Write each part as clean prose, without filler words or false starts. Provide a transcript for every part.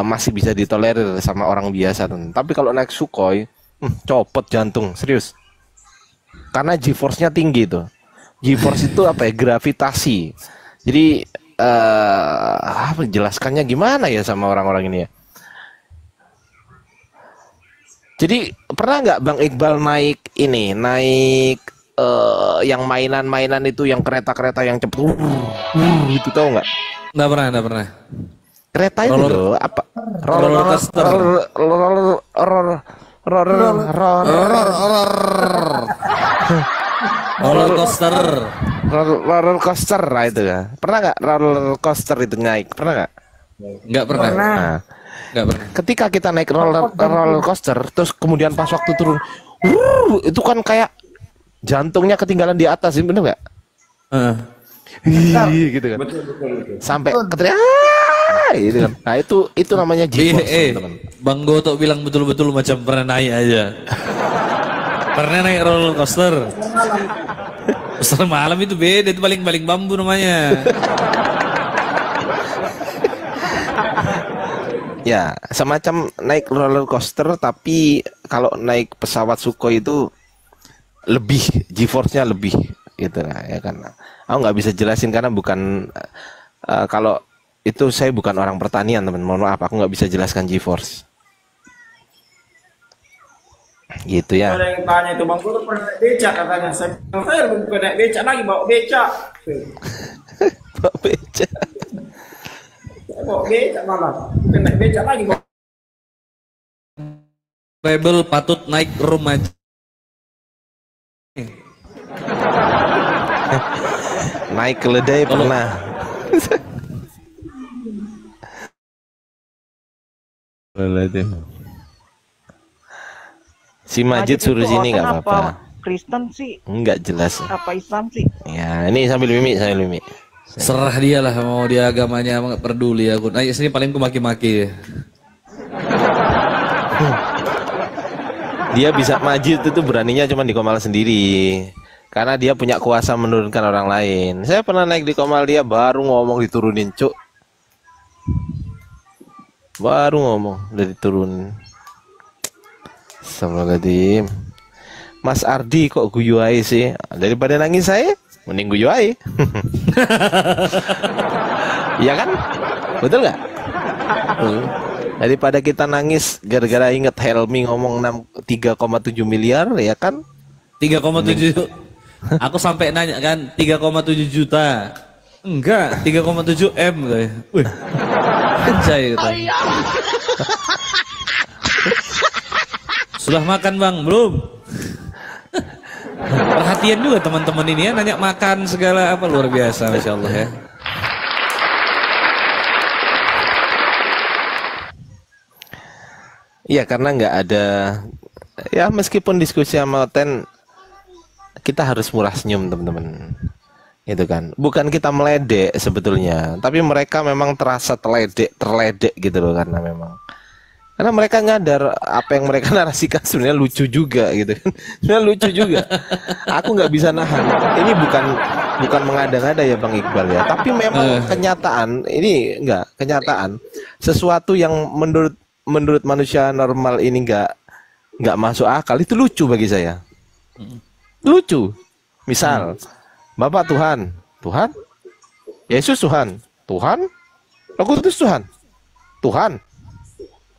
masih bisa ditolerir sama orang biasa tuh. Tapi kalau naik Sukhoi, copot jantung, serius. Karena G-force-nya tinggi tuh. G-force itu apa ya? Gravitasi. Jadi apa jelaskannya gimana ya sama orang-orang ini ya? Jadi pernah nggak Bang Iqbal naik ini, naik yang mainan-mainan itu, yang kereta-kereta yang cepet, itu tahu nggak? Nggak pernah, nggak pernah. Kereta itu loh, apa? Roller coaster. Roller coaster. Roller coaster lah itu ya. Pernah nggak roller coaster itu naik? Pernah nggak? Nggak pernah. Nah, Nggak pernah. ketika kita naik roller coaster, terus kemudian pas waktu turun, itu kan kayak jantungnya ketinggalan di atas, ini bener nggak? Gitu kan. Sampai keteriak, gitu kan. Nah itu namanya G-force, teman-teman. Bang Goto bilang betul-betul macam pernah naik aja. Pernah naik roller coaster. Coaster malam itu beda, itu paling bambu namanya. Ya, semacam naik roller coaster, tapi kalau naik pesawat Sukhoi itu lebih G-force-nya lebih gitu lah ya kan. Aku nggak bisa jelasin karena bukan kalau itu saya bukan orang pertanian, teman. Mohon maaf, aku nggak bisa jelaskan G-force. Gitu ya. Ada yang tanya itu Bang Guru pernah naik becak katanya. Saya bukan naik becak lagi, bawa becak. Bawa becak. Bawa becak malah. Bukan naik becak lagi, bawa. Rebel patut naik rumah. Naik keledai pernah. Si Majid suruh sini nggak apa-apa. Kristen sih? Nggak jelas. Apa Islam sih? Ya, ini sambil mimik, sambil mimik. Serah dia lah, mau dia agamanya nggak peduli aku. Naik sini paling ku maki-maki. Dia bisa Majid itu beraninya cuma di Komal sendiri. Karena dia punya kuasa menurunkan orang lain. Saya pernah naik di Komal, dia baru ngomong diturunin, cuk. Baru ngomong udah diturunin. Astagfirullahaladzim. Mas Ardi kok guyu aja sih? Daripada nangis saya, mending guyu aja. Iya kan? Betul nggak? Daripada kita nangis gara-gara inget Helmi ngomong 3,7 miliar, ya kan? 3,7. Aku sampai nanya kan 3,7 juta. Enggak, 3,7 M katanya. Wih. Anjay katanya. Sudah makan Bang? Belum. Perhatian juga teman-teman ini ya, nanya makan segala apa, luar biasa, Masya Allah ya. Iya, karena nggak ada, ya meskipun diskusi sama Ten, kita harus murah senyum teman-teman. Itu kan, bukan kita meledek sebetulnya, tapi mereka memang terasa terledek gitu loh, karena mereka nyadar apa yang mereka narasikan sebenarnya lucu juga gitu kan. Sebenarnya lucu juga. Aku nggak bisa nahan. Ini bukan mengada-ngada ya Bang Iqbal ya, tapi memang kenyataan ini, enggak kenyataan sesuatu yang menurut manusia normal ini nggak masuk akal, itu lucu bagi saya. Lucu. Misal Bapak Tuhan, Yesus Tuhan, Roh Kudus Tuhan.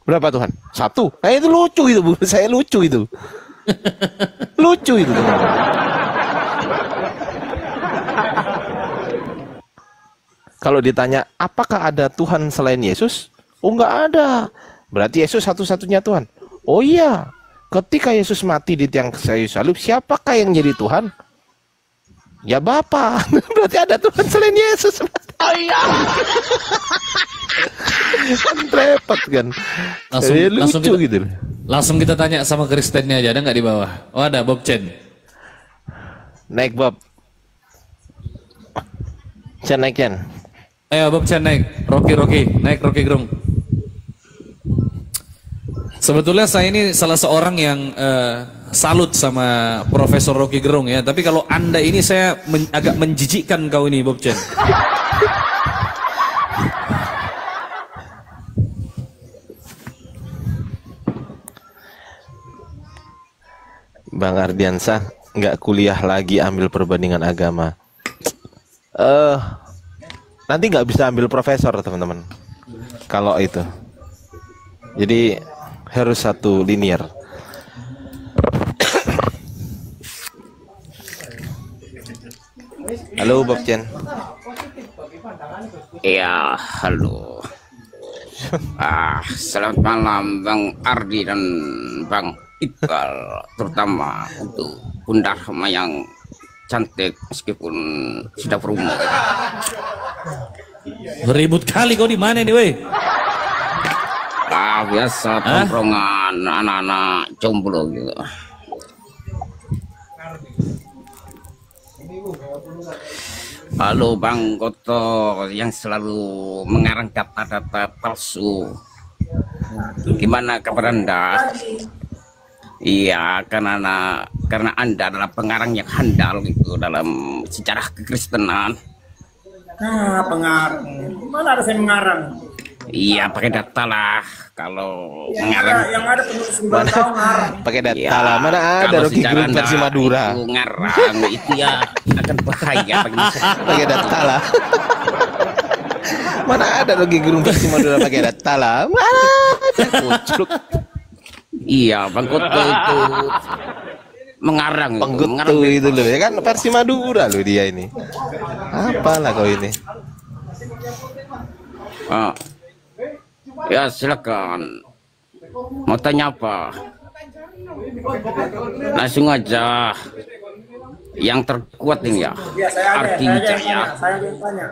Berapa Tuhan? 1. Nah itu lucu itu, Bu. Saya lucu itu. Lucu itu, teman. Kalau ditanya, apakah ada Tuhan selain Yesus? Oh, nggak ada. Berarti Yesus satu-satunya Tuhan. Oh iya. Ketika Yesus mati di tiang kayu salib, siapakah yang jadi Tuhan? Ya Bapa. Berarti ada Tuhan selain Yesus. Oh iya. Kan repot kan. Langsung lucu kita, gitu. Langsung kita tanya sama Kristennya aja, ada nggak di bawah? Oh ada, Bob Chen. Naik Bob. Chen naik Chen. Ayo Bob Chen naik. Rocky naik Rocky Gerung. Sebetulnya saya ini salah seorang yang salut sama Profesor Rocky Gerung ya. Tapi kalau Anda ini saya agak menjijikkan kau ini Bob Chen. Bang Ardiansah nggak kuliah lagi ambil perbandingan agama. Nanti nggak bisa ambil profesor teman-teman. Kalau itu, jadi harus satu linear. Halo Bob Chen. Ya, halo. Selamat malam Bang Ardi dan Bang Iqbal, terutama untuk Bunda Rahma yang cantik meskipun sudah berumur. Ribut kali kau di mana nih, weh? Biasa tongkrongan anak-anak jomblo gitu. Halo Bang Goto yang selalu mengarang data-data palsu. Gimana kabar Anda? Iya, karena Anda adalah pengarang yang handal gitu dalam sejarah kekristenan. Pengarang. Mana ada saya mengarang? Iya, pakai data lah. Kalau mengarang Yang ada penulis 9 tahun ngarang. Pakai data ya, lah. Mana ada kalau Rocky sejarah Gerung Anda versi Madura. itu ngarang itu ya akan bahaya bagi masyarakat. Pakai data lah. Mana ada Rocky Gerung versi Madura pakai data lah. Mana ada kucluk. Iya, Bang Goto itu mengarang Penggetu itu loh ya kan, versi Madura loh dia ini. Apalah kau ini. Ya silakan. Mau tanya apa? Langsung aja. Yang terkuat ini ya. Arti Wijaya. Saya yang tanya.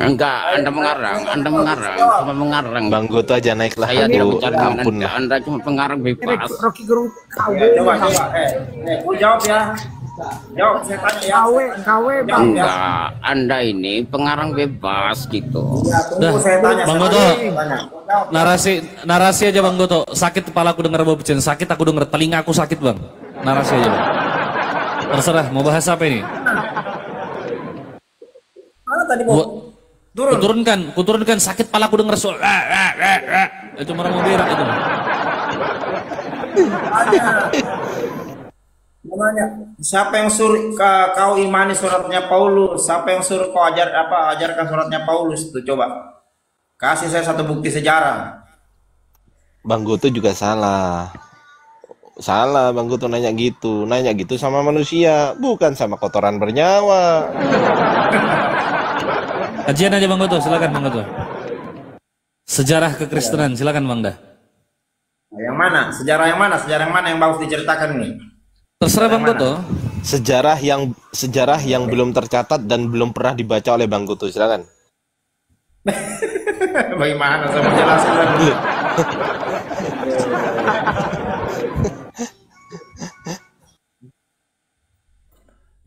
Enggak, Anda mengarang, cuma mengarang. Bang Goto aja naiklah. Saya tidak Aduh, bicara ampun dengan lah. Anda cuma pengarang bebas. Rocky Gerung coba. Kau jawab ya. Jawab, saya tanya ya. KW, Bang. Enggak, Anda ini pengarang bebas gitu. Ya, tunggu saya tanya. Bang saya Goto. tanya. Narasi aja Bang Goto. Sakit kepala aku dengar Bob Chen, sakit aku dengar, telinga aku sakit Bang. Narasi aja Bang. Terserah mau bahas apa ini. Mana tadi mau turun? Kuturunkan sakit kepala aku dengar soal. Itu orang mau berak itu. Namanya siapa yang suruh kau imani suratnya Paulus? Siapa yang suruh kau ajarkan suratnya Paulus itu, coba kasih saya satu bukti sejarah. Bang Goto juga salah. Salah Bang Goto nanya gitu sama manusia, bukan sama kotoran bernyawa. Kajian aja Bang Goto, silakan Bang Goto. Sejarah kekristenan, silakan Bang Dah. Yang mana? Sejarah yang mana? Sejarah yang mana yang bagus diceritakan nih? Terserah Bang Goto. Sejarah yang belum tercatat dan belum pernah dibaca oleh Bang Goto, silakan. Bagaimana saya menjelaskan?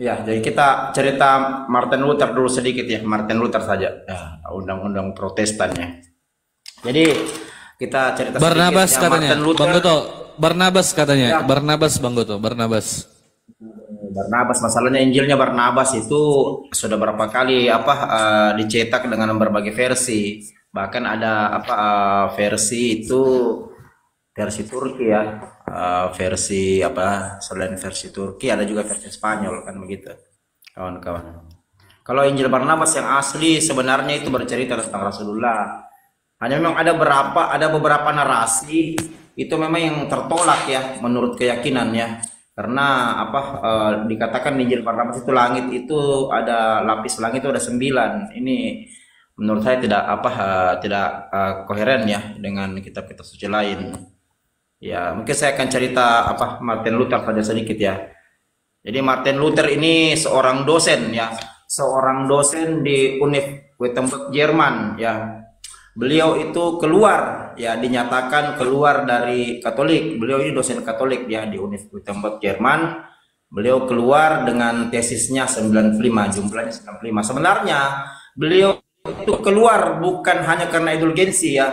Ya, jadi kita cerita Martin Luther dulu sedikit ya, Martin Luther saja. Ya, undang-undang Protestannya. Jadi kita cerita Barnabas sedikit ya, katanya. Martin Luther. Bang Goto, Barnabas katanya. Ya. Barnabas Bang Goto, Barnabas. Barnabas, masalahnya Injilnya Barnabas itu sudah berapa kali dicetak dengan berbagai versi. Bahkan ada versi itu versi Turki ya. Versi selain versi Turki ada juga versi Spanyol kan begitu. Kawan-kawan. Kalau Injil Barnabas yang asli sebenarnya itu bercerita tentang Rasulullah. Hanya memang ada beberapa narasi itu memang yang tertolak ya menurut keyakinannya. Karena dikatakan di Injil Barnabas itu langit itu ada lapis langit itu ada 9. Ini menurut saya tidak koheren ya dengan kitab-kitab suci lain. Ya, mungkin saya akan cerita Martin Luther saja sedikit ya. Jadi Martin Luther ini seorang dosen ya, seorang dosen di Univ Wittenberg Jerman ya. Beliau itu keluar ya, dinyatakan keluar dari Katolik. Beliau ini dosen Katolik ya di Univ Wittenberg Jerman. Beliau keluar dengan tesisnya 95, jumlahnya 95. Sebenarnya beliau itu keluar bukan hanya karena indulgensi ya.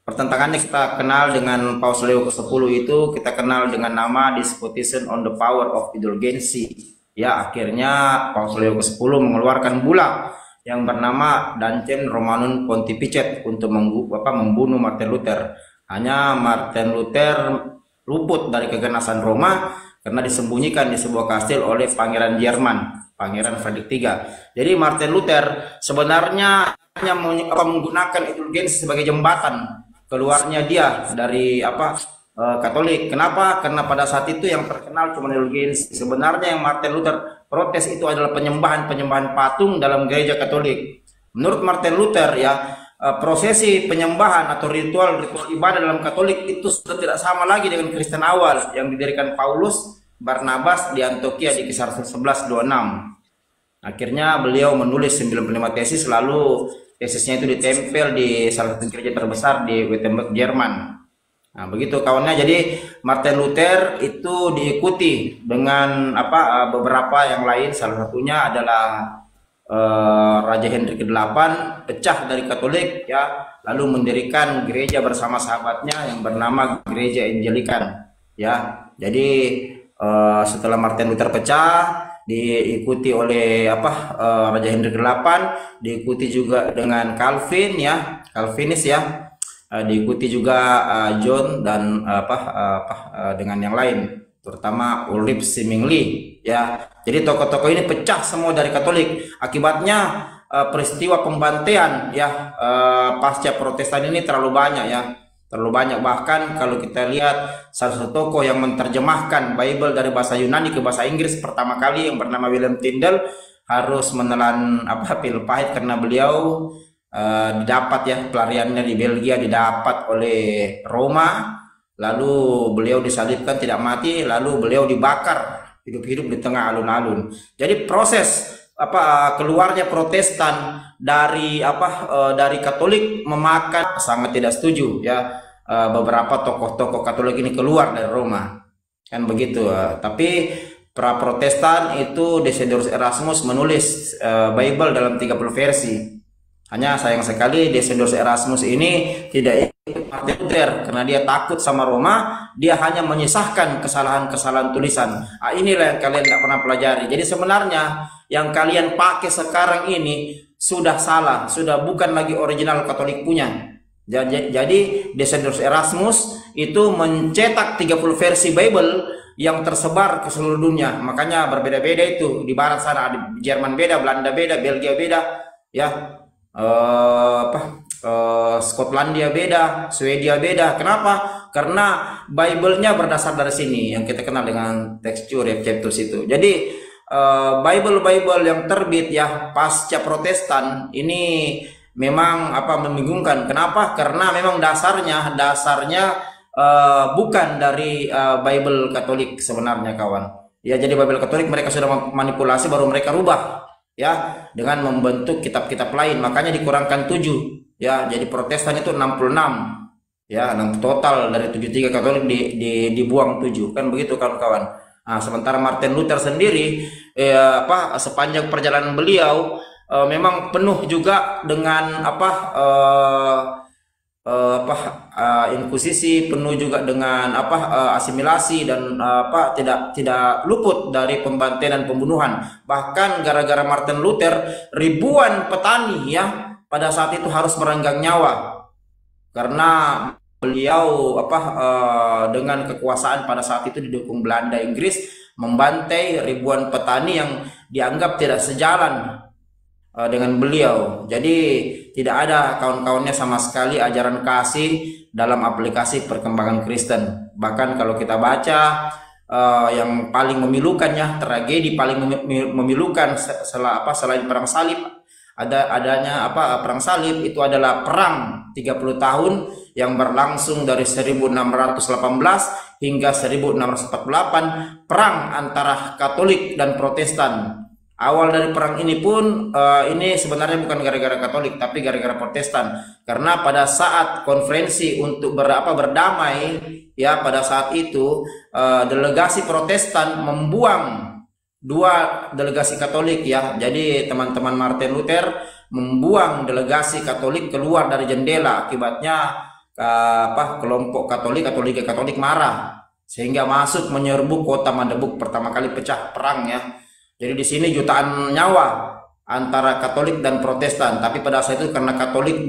Pertentangannya kita kenal dengan Paus Leo ke-10 itu kita kenal dengan nama Disputation on the Power of Indulgency. Ya, akhirnya Paus Leo ke-10 mengeluarkan bulla yang bernama Dancem Romanum Pontificet untuk membunuh Martin Luther. Hanya Martin Luther luput dari keganasan Roma karena disembunyikan di sebuah kastil oleh Pangeran Jerman, Pangeran Frederick III. Jadi Martin Luther sebenarnya hanya menggunakan indulgensi sebagai jembatan keluarnya dia dari Katolik. Kenapa? Karena pada saat itu yang terkenal cuma indulgensi. Sebenarnya yang Martin Luther protes itu adalah penyembahan patung dalam gereja Katolik. Menurut Martin Luther ya, prosesi penyembahan atau ritual ibadah dalam Katolik itu sudah tidak sama lagi dengan Kristen awal yang didirikan Paulus Barnabas di Antioquia di Kisah Rasul 11:26. Akhirnya beliau menulis 95 tesis, lalu tesisnya itu ditempel di salah satu gereja terbesar di Wittenberg, Jerman. Nah, begitu kawannya. Jadi Martin Luther itu diikuti dengan beberapa yang lain, salah satunya adalah Raja Henry ke-8 pecah dari Katolik ya, lalu mendirikan gereja bersama sahabatnya yang bernama Gereja Anglikan ya. Jadi setelah Martin Luther pecah, diikuti oleh Raja Henry ke-8, diikuti juga dengan Calvin ya, Calvinis ya, diikuti juga John dan dengan yang lain, terutama Ulrich Zwingli ya. Jadi tokoh-tokoh ini pecah semua dari Katolik. Akibatnya peristiwa pembantaian ya pasca Protestan ini terlalu banyak ya, terlalu banyak. Bahkan kalau kita lihat salah satu tokoh yang menerjemahkan Bible dari bahasa Yunani ke bahasa Inggris pertama kali yang bernama William Tyndale harus menelan pil pahit karena beliau didapat ya, pelariannya di Belgia didapat oleh Roma, lalu beliau disalibkan tidak mati, lalu beliau dibakar hidup-hidup di tengah alun-alun. Jadi proses keluarnya Protestan dari dari Katolik memakan, sangat tidak setuju ya, beberapa tokoh-tokoh Katolik ini keluar dari Roma kan begitu. Tapi para Protestan itu Desiderius Erasmus menulis Bible dalam 30 versi. Hanya sayang sekali Desiderius Erasmus ini tidak ikut Martin Luther karena dia takut sama Roma. Dia hanya menyisahkan kesalahan-kesalahan tulisan. Inilah yang kalian tidak pernah pelajari. Jadi sebenarnya yang kalian pakai sekarang ini sudah salah, sudah bukan lagi original Katolik punya. Jadi Desiderius Erasmus itu mencetak 30 versi Bible yang tersebar ke seluruh dunia. Makanya berbeda-beda itu. Di barat sana ada Jerman beda, Belanda beda, Belgia beda ya. Skotlandia beda, Swedia beda. Kenapa? Karena Bible-nya berdasar dari sini yang kita kenal dengan tekstur Chapters itu. Jadi Bible yang terbit ya pasca Protestan ini memang membingungkan. Kenapa? Karena memang dasarnya bukan dari Bible Katolik sebenarnya kawan. Ya, jadi Bible Katolik mereka sudah manipulasi baru mereka rubah ya dengan membentuk kitab-kitab lain. Makanya dikurangkan 7 ya, jadi Protestan itu 66 ya, total dari 73 Katolik dibuang 7 kan begitu kawan-kawan. Nah, sementara Martin Luther sendiri sepanjang perjalanan beliau memang penuh juga dengan inkuisisi, penuh juga dengan asimilasi dan tidak luput dari pembantaian dan pembunuhan. Bahkan gara-gara Martin Luther ribuan petani ya pada saat itu harus merenggang nyawa karena beliau dengan kekuasaan pada saat itu didukung Belanda, Inggris, membantai ribuan petani yang dianggap tidak sejalan dengan beliau. Jadi tidak ada kawan-kawannya sama sekali ajaran kasih dalam aplikasi perkembangan Kristen. Bahkan kalau kita baca yang paling memilukan ya, tragedi paling memilukan selain perang salib, adanya perang salib itu adalah perang 30 tahun yang berlangsung dari 1618 hingga 1648, perang antara Katolik dan Protestan. Awal dari perang ini pun ini sebenarnya bukan gara-gara Katolik tapi gara-gara Protestan, karena pada saat konferensi untuk berdamai ya, pada saat itu delegasi Protestan membuang 2 delegasi Katolik ya. Jadi teman-teman Martin Luther membuang delegasi Katolik keluar dari jendela. Akibatnya kelompok Katolik atau Liga Katolik marah sehingga masuk menyerbu kota Magdeburg, pertama kali pecah perang ya. Jadi di sini jutaan nyawa antara Katolik dan Protestan. Tapi pada saat itu karena Katolik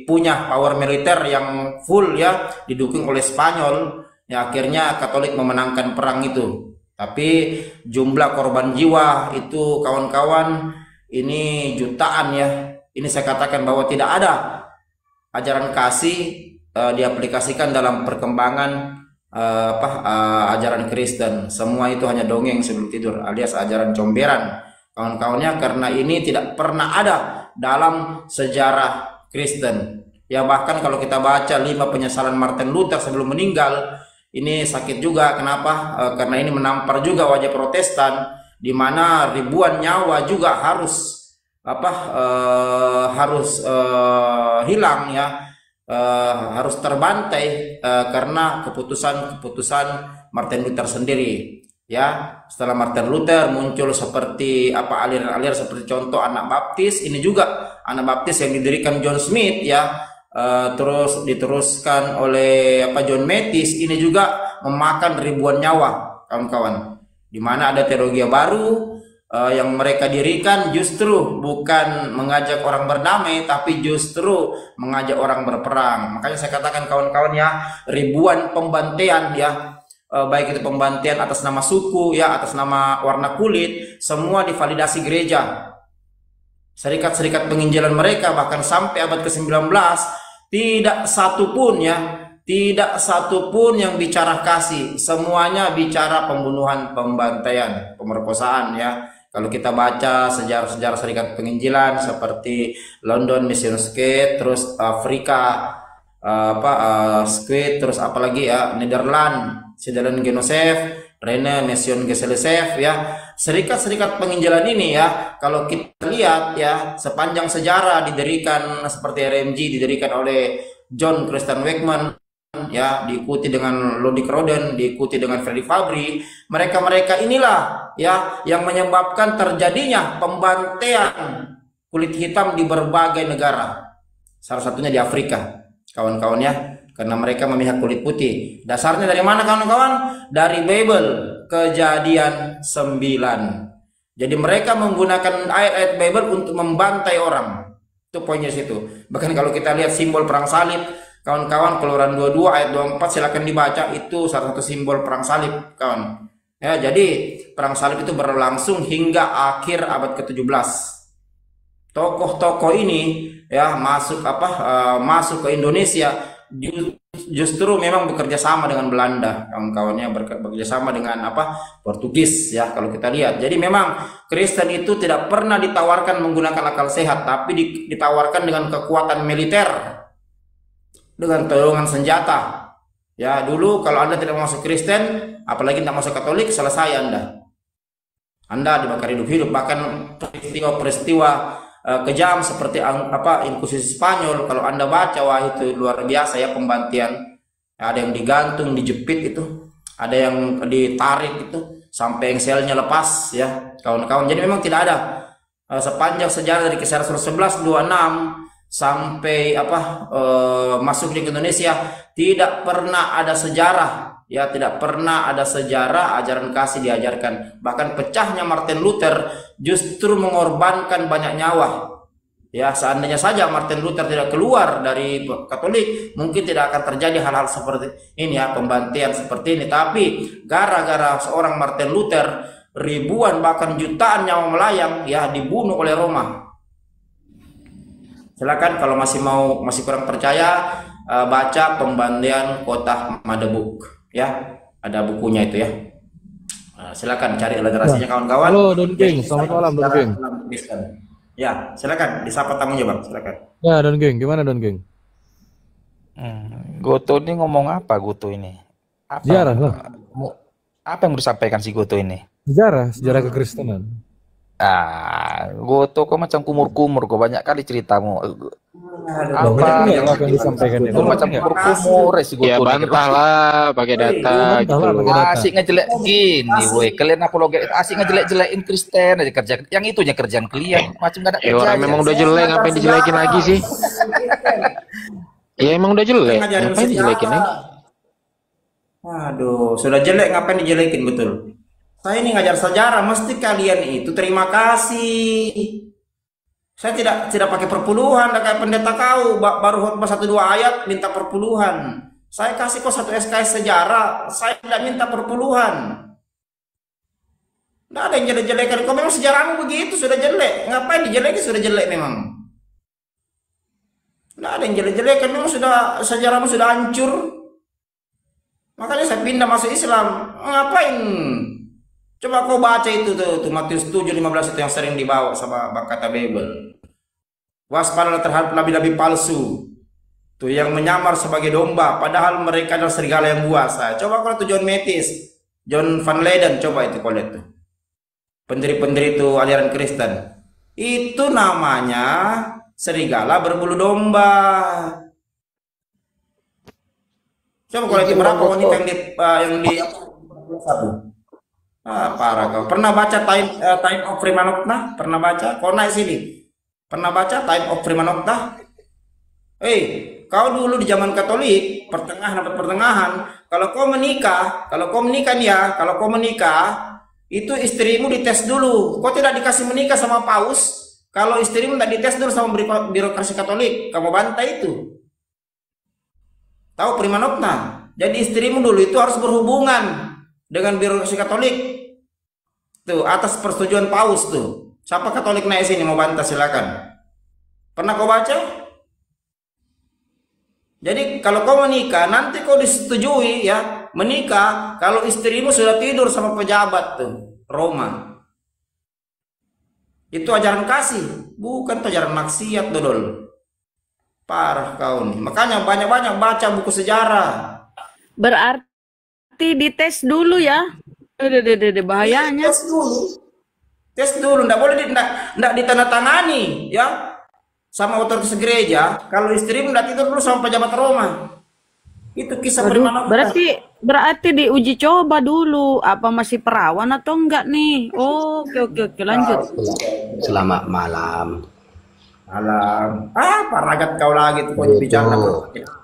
punya power militer yang full ya, didukung oleh Spanyol ya, akhirnya Katolik memenangkan perang itu. Tapi jumlah korban jiwa itu kawan-kawan ini jutaan ya. Ini saya katakan bahwa tidak ada ajaran kasih diaplikasikan dalam perkembangan ajaran Kristen. Semua itu hanya dongeng sebelum tidur alias ajaran comberan kawan-kawannya, karena ini tidak pernah ada dalam sejarah Kristen. Ya bahkan kalau kita baca 5 penyesalan Martin Luther sebelum meninggal, ini sakit juga. Kenapa? Karena ini menampar juga wajah Protestan, di mana ribuan nyawa juga harus hilang ya, harus terbantai karena keputusan Martin Luther sendiri. Ya, setelah Martin Luther muncul seperti aliran-aliran seperti contoh anak baptis. Ini juga anak baptis yang didirikan John Smith ya. Terus diteruskan oleh John Mathis, ini juga memakan ribuan nyawa kawan-kawan, di mana ada teologi baru yang mereka dirikan justru bukan mengajak orang berdamai, tapi justru mengajak orang berperang. Makanya saya katakan kawan-kawan ya, ribuan pembantaian ya, baik itu pembantaian atas nama suku ya, atas nama warna kulit, semua divalidasi gereja. Serikat-serikat penginjilan mereka bahkan sampai abad ke-19 tidak satu pun yang bicara kasih, semuanya bicara pembunuhan, pembantaian, pemerkosaan ya. Kalau kita baca sejarah-sejarah serikat penginjilan seperti London Mission Skate, terus Afrika Skate, terus apalagi ya, Nederland Sidelen Genosef, Rene Mission Gesellschaft ya. Serikat-serikat penginjilan ini ya, kalau kita lihat ya, sepanjang sejarah didirikan seperti RMG didirikan oleh John Christian Wakeman ya, diikuti dengan Ludwig Roden, diikuti dengan Freddy Fabry. Mereka inilah ya yang menyebabkan terjadinya pembantaian kulit hitam di berbagai negara. Salah satunya di Afrika, kawan-kawan ya, karena mereka memihak kulit putih. Dasarnya dari mana kawan-kawan? Dari Bible, Kejadian 9. Jadi mereka menggunakan ayat-ayat Bible untuk membantai orang. Itu poinnya situ. Bahkan kalau kita lihat simbol perang salib, kawan-kawan, Keluaran 22 ayat 24 silakan dibaca, itu salah satu simbol perang salib, kawan. Ya, jadi perang salib itu berlangsung hingga akhir abad ke-17. Tokoh-tokoh ini ya masuk ke Indonesia justru memang bekerja sama dengan Belanda, kawan-kawannya, bekerja sama dengan Portugis ya kalau kita lihat. Jadi memang Kristen itu tidak pernah ditawarkan menggunakan akal sehat, tapi ditawarkan dengan kekuatan militer, dengan tolongan senjata. Ya, dulu kalau Anda tidak masuk Kristen, apalagi tidak masuk Katolik, selesai Anda dibakar hidup-hidup. Bahkan peristiwa kejam seperti Inkuisisi Spanyol, kalau Anda baca, wah itu luar biasa ya pembantaian. Ada yang digantung, dijepit itu, ada yang ditarik itu sampai engselnya lepas ya, kawan-kawan. Jadi memang tidak ada sepanjang sejarah dari kisah Rasul 11:26 sampai masuk di Indonesia, tidak pernah ada sejarah ya, tidak pernah ada sejarah ajaran kasih diajarkan. Bahkan pecahnya Martin Luther justru mengorbankan banyak nyawa ya. Seandainya saja Martin Luther tidak keluar dari Katolik, mungkin tidak akan terjadi hal-hal seperti ini ya, pembantaian seperti ini. Tapi gara-gara seorang Martin Luther, ribuan bahkan jutaan nyawa melayang ya dibunuh oleh Roma. Silakan kalau masih kurang percaya, baca Pembantaian Kota Magdeburg ya, ada bukunya itu ya. Silakan cari ilustrasinya kawan-kawan. Halo Don King, selamat malam Don King. Ya, silakan disapa tamunya Bang, silakan. Ya Don King, gimana Don King? Goto ini ngomong apa Goto ini? Sejarah lah. Apa yang mau disampaikan si Goto ini? Sejarah kekristenan. Goto kok macam kumur-kumur, kok banyak kali ceritamu. Apa yang disampaikan itu? Macam kumur-kumur si Goto. Ya bantahlah pakai data gitu loh. Asik ngejelek gini, woi. Kalian apologi asik ngejelek-jelekin Kristen aja kerja. Yang itu aja kerjaan kalian. Macam gak ada Ya kerja. orang memang udah jelek, ngapain dijelekin lagi sih? Ya emang udah jelek, ngapain dijelekin lagi? Waduh, sudah jelek ngapain dijelekin, betul. Saya ini ngajar sejarah, mesti kalian itu terima kasih. Saya tidak pakai perpuluhan, kayak pendeta kau baru khotbah 1-2 ayat minta perpuluhan. Saya kasih kok 1 SKS sejarah, saya tidak minta perpuluhan. Nggak ada yang jelek-jelekan. Kau memang sejarahmu begitu, sudah jelek. Ngapain dijelekin, sudah jelek memang. Nggak ada yang jelek-jelekan, memang sudah sejarahmu sudah hancur. Makanya saya pindah masuk Islam. Ngapain? Coba kau baca itu tuh Matius 7:15 itu yang sering dibawa sama kata Bible. Waspadalah terhadap nabi-nabi palsu. Tuh yang menyamar sebagai domba, padahal mereka adalah serigala yang buas. Coba kau tuh John Mathis, John Van Leyden, coba itu kau lihat tuh. Pendiri-pendiri itu aliran Kristen. Itu namanya serigala berbulu domba. Coba kalau itu berapa wanita yang di parah kau. Pernah baca Time of Prima Nocta? Pernah baca? Kau naik sini. Pernah baca Time of Prima Nocta? Kau dulu di zaman Katolik, pertengahan, kalau kau menikah itu istrimu dites dulu. Kau tidak dikasih menikah sama paus kalau istrimu tidak dites dulu sama birokrasi Katolik. Kamu bantai itu. Tahu prima nocta? Jadi istrimu dulu itu harus berhubungan dengan birokrasi Katolik. Tuh, atas persetujuan paus tuh. Siapa Katolik naik sini mau bantah silakan. Pernah kau baca? Jadi kalau kau menikah nanti kau disetujui ya menikah kalau istrimu sudah tidur sama pejabat tuh Roma. Itu ajaran kasih, bukan ajaran maksiat dodol. Parah kau nih. Makanya banyak-banyak baca buku sejarah. Berarti dites dulu ya. Bahayanya. Tes dulu, enggak boleh enggak ditandatangani ya. Sama otoritas gereja, kalau istrimu enggak tidur dulu sama pejabat Roma. Itu kisah prima nocta. Berarti diuji coba dulu apa masih perawan atau enggak nih. Oke, lanjut. Selamat malam. Malam. Paragat kau lagi tuh bicara.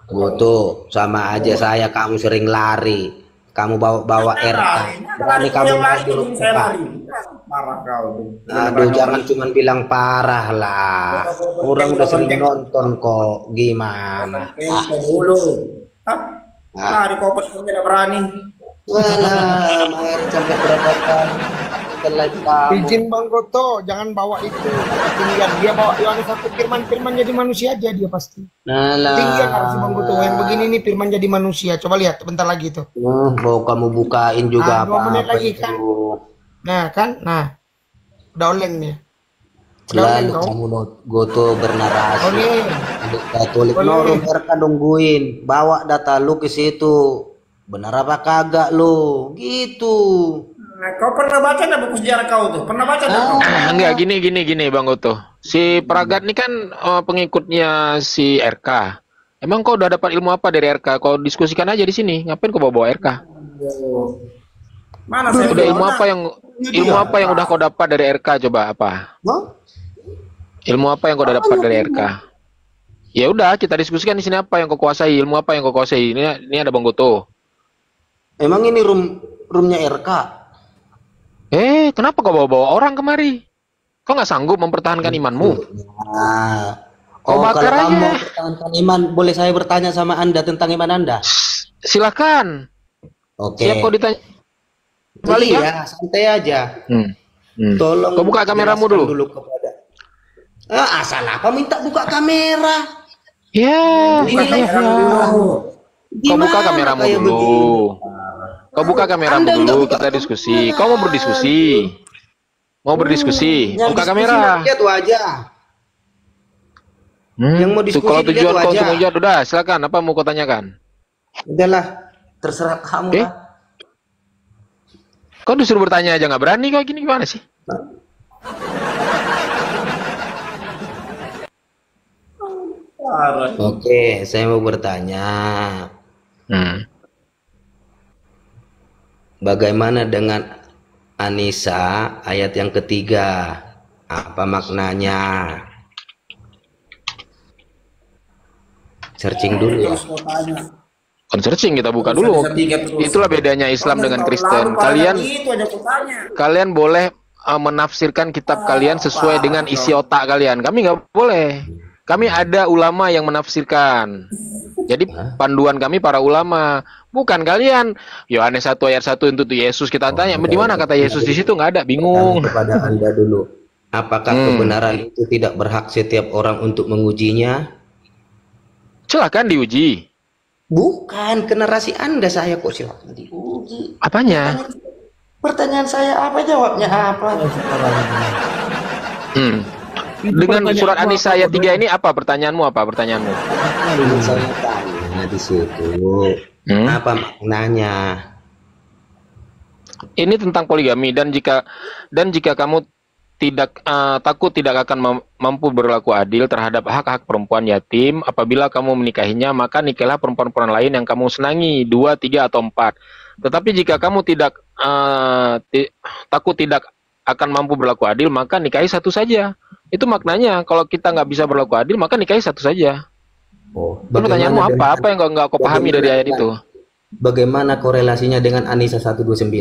Goto, sama aja saya kamu sering lari. Kamu bawa RK. Berani kamu maju. Parah kau tuh. Aduh, jangan cuma bilang parah lah. Orang udah sering nonton kok. Gimana? Dulu. Di kopos kamu tidak berani. Walah, main sampai berapa kali. Izin Bang Goto, jangan bawa itu. Tinggal dia bawa Yohanes 1 firman jadi manusia aja dia pasti. Tinggal harus Bang Goto yang begini nih firman jadi manusia. Coba lihat bentar lagi itu. Mau kamu bukain juga 2 menit lagi itu. Kan. Nah, udah oleng nih. Selalu kamu Goto bernarasi. Katolik norm RK nungguin, bawa data lu ke situ. Benar apa kagak lu? Gitu. Kau pernah baca enggak buku sejarah kau tuh? Pernah baca enggak? Enggak, gini Bang Goto. Si Pragat ini kan pengikutnya si RK. Emang kau udah dapat ilmu apa dari RK? Kau diskusikan aja di sini. Ngapain kau bawa RK? Mana saya udah ilmu apa yang udah kau dapat dari RK, coba apa? Ilmu apa yang kau udah dapat dari RK? Ya udah, kita diskusikan di sini apa yang kau kuasai, ilmu apa yang kau kuasai. Ini ada Bang Goto. Emang ini roomnya RK? Kenapa kau bawa orang kemari? Kau nggak sanggup mempertahankan imanmu? Kau bakar aja. Kamu mempertahankan iman, boleh saya bertanya sama Anda tentang iman Anda? Silakan. Oke. Siap kau ditanya. Kembali ya, santai aja. Tolong. Kau buka kameramu dulu. Kepada. Asal apa minta buka kamera? Ya. Kau buka kameramu dulu. Kau buka kameramu dulu, kita diskusi. Kau mau berdiskusi? Buka kamera. Lihat wajah. Yang mau diskusi kalau tujuan kau untuk menjawab, udah silakan. Apa mau kau tanyakan? Udahlah, terserah kamu lah. Kau disuruh bertanya aja nggak berani, kau gini gimana sih? Oke, saya mau bertanya. Bagaimana dengan Anisa ayat yang ketiga? Apa maknanya? Searching dulu ya. Searching, kita buka dulu. Itulah bedanya Islam dengan Kristen. Kalian boleh menafsirkan kitab kalian sesuai dengan isi otak kalian. Kami nggak boleh. Kami ada ulama yang menafsirkan. Jadi panduan kami para ulama, bukan kalian. Yohanes 1 ayat 1 untuk Yesus, kita tanya, di mana kata Yesus di situ? Nggak ada, bingung. Kepada Anda dulu, apakah kebenaran itu tidak berhak setiap orang untuk mengujinya? Silakan diuji. Bukan generasi Anda, saya kok silakan diuji. Apanya? Pertanyaan saya apa, jawabnya apa? Dengan surat An-Nisa ayat 3 ini apa pertanyaanmu? Saya tanya di situ, apa maknanya? Ini tentang poligami, dan jika kamu takut tidak akan mampu berlaku adil terhadap hak-hak perempuan yatim, apabila kamu menikahinya, maka nikahilah perempuan-perempuan lain yang kamu senangi, 2, 3, atau 4. Tetapi jika kamu takut tidak akan mampu berlaku adil, maka nikahi satu saja. Itu maknanya. Kalau kita nggak bisa berlaku adil, maka nikahi satu saja. Pertanyaanmu apa? Apa yang nggak kau pahami dari ayat itu? Bagaimana korelasinya dengan An-Nisa 129?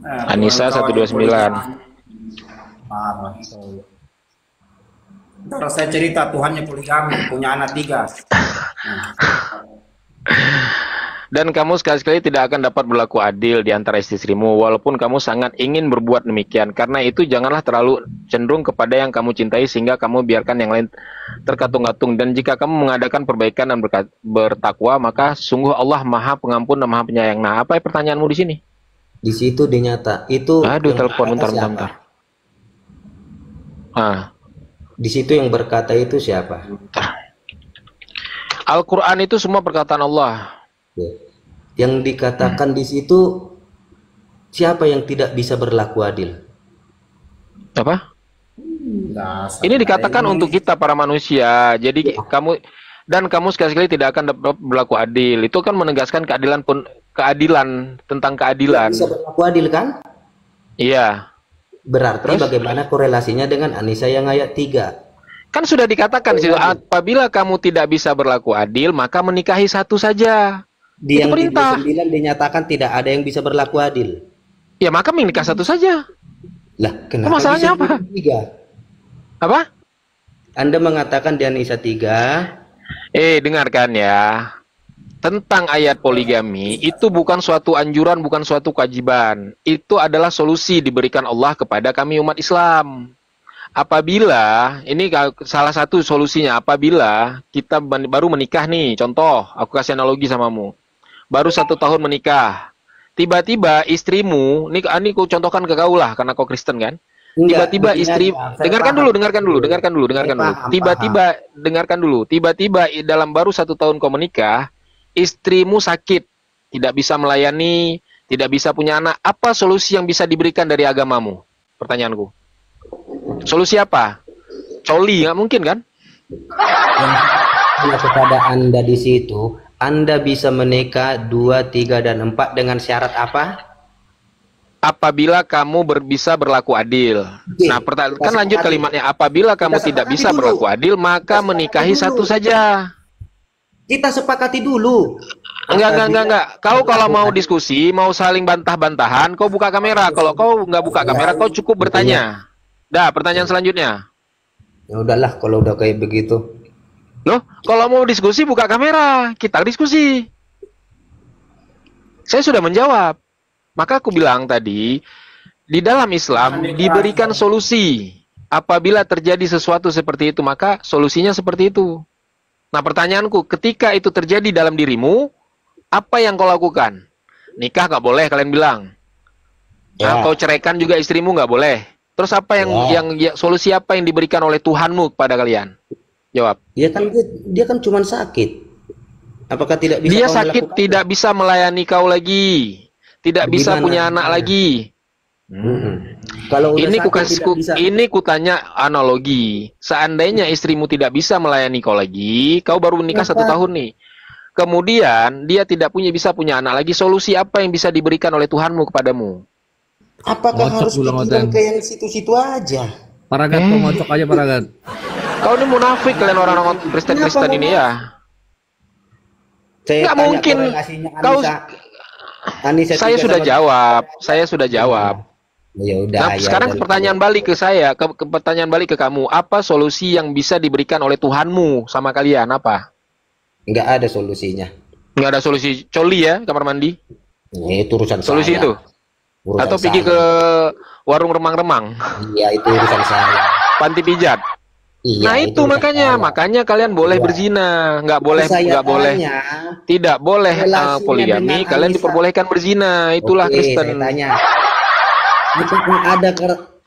An-Nisa 129. Ntar saya cerita, Tuhannya poligami, punya anak 3. Dan kamu sekali-sekali tidak akan dapat berlaku adil di antara istri-istrimu, walaupun kamu sangat ingin berbuat demikian. Karena itu janganlah terlalu cenderung kepada yang kamu cintai, sehingga kamu biarkan yang lain terkatung-katung. Dan jika kamu mengadakan perbaikan dan bertakwa, maka sungguh Allah Maha Pengampun dan Maha Penyayang. Nah, apa pertanyaanmu di sini? Di situ dinyata itu. Aduh, telepon bentar. Di situ yang berkata itu siapa? Al-Quran itu semua perkataan Allah. Yang dikatakan di situ, siapa yang tidak bisa berlaku adil? Apa? Ini dikatakan untuk kita para manusia. Jadi kamu sekali-sekali tidak akan dapat berlaku adil. Itu kan menegaskan keadilan tentang keadilan. Bisa berlaku adil kan? Iya. Berarti bagaimana korelasinya dengan An-Nisa yang ayat 3? Kan sudah dikatakan di situ, apabila kamu tidak bisa berlaku adil, maka menikahi satu saja. Di itu yang perintah. 29 dinyatakan tidak ada yang bisa berlaku adil. Ya maka menikah satu saja. Lah, kenapa masalahnya apa? 3? Apa? Anda mengatakan di An-Nisa 3. Dengarkan ya. Tentang ayat poligami, itu bukan suatu anjuran, bukan suatu kewajiban. Itu adalah solusi diberikan Allah kepada kami umat Islam. Apabila, ini salah satu solusinya, apabila kita baru menikah nih, contoh, aku kasih analogi samamu. Baru 1 tahun menikah, tiba-tiba istrimu, ini aku contohkan ke kau lah, karena kau Kristen kan. Tiba-tiba istri, dengarkan dulu. Tiba-tiba, dengarkan dulu. Tiba-tiba dalam baru 1 tahun kau menikah, istrimu sakit, tidak bisa melayani, tidak bisa punya anak. Apa solusi yang bisa diberikan dari agamamu? Pertanyaanku. Solusi apa? Coli, nggak mungkin kan? Kepada Anda di situ, Anda bisa menikah 2, 3, dan 4 dengan syarat apa? Apabila kamu bisa berlaku adil. Nah, kan lanjut kalimatnya. Apabila kamu tidak bisa berlaku adil, maka menikahi satu saja. Kita sepakati dulu. Enggak. Kau kalau mau diskusi, mau saling bantah-bantahan, kau buka kamera. Kalau kau nggak buka kamera, kau cukup bertanya. Dah, pertanyaan selanjutnya. Ya udahlah, kalau udah kayak begitu. Loh, kalau mau diskusi buka kamera, kita diskusi. Saya sudah menjawab. Maka aku bilang tadi, di dalam Islam diberikan solusi. Apabila terjadi sesuatu seperti itu, maka solusinya seperti itu. Nah, pertanyaanku, ketika itu terjadi dalam dirimu, apa yang kau lakukan? Nikah nggak boleh, kalian bilang. Nah, kau ceraikan juga istrimu nggak boleh. Terus apa solusi apa yang diberikan oleh Tuhanmu kepada kalian? Jawab. Dia kan cuma sakit. Apakah tidak bisa? Dia sakit, tidak bisa melayani kau lagi, tidak bisa punya anak lagi. Kalau ini kutanya analogi. Seandainya istrimu tidak bisa melayani kau lagi, kau baru menikah 1 tahun nih. Kemudian dia tidak bisa punya anak lagi. Solusi apa yang bisa diberikan oleh Tuhanmu kepadamu? Apakah harus dibilang ke yang situ-situ aja? Paragat, kau ngocok aja Paragat. Kau ini munafik, kalian orang-orang Kristen ini ya. Nggak mungkin. Saya sudah jawab. Ya udah. Nah, ya sekarang udah. pertanyaan balik ke saya, ke pertanyaan balik ke kamu. Apa solusi yang bisa diberikan oleh Tuhanmu sama kalian? Apa? Nggak ada solusinya. Nggak ada solusi coli ya, kamar mandi? Ini itu urusan Solusi saya. itu? Urusan Atau pergi saya. ke warung remang-remang? Iya, itu urusan saya. Panti pijat? Iya, Nah itu urusan makanya kalian boleh Iya. berzina, nggak boleh, Saya nggak boleh, tanya, tidak boleh relasinya poligami. dengan Kalian Anissa. diperbolehkan berzina, itulah Oke, Kristen. saya tanya.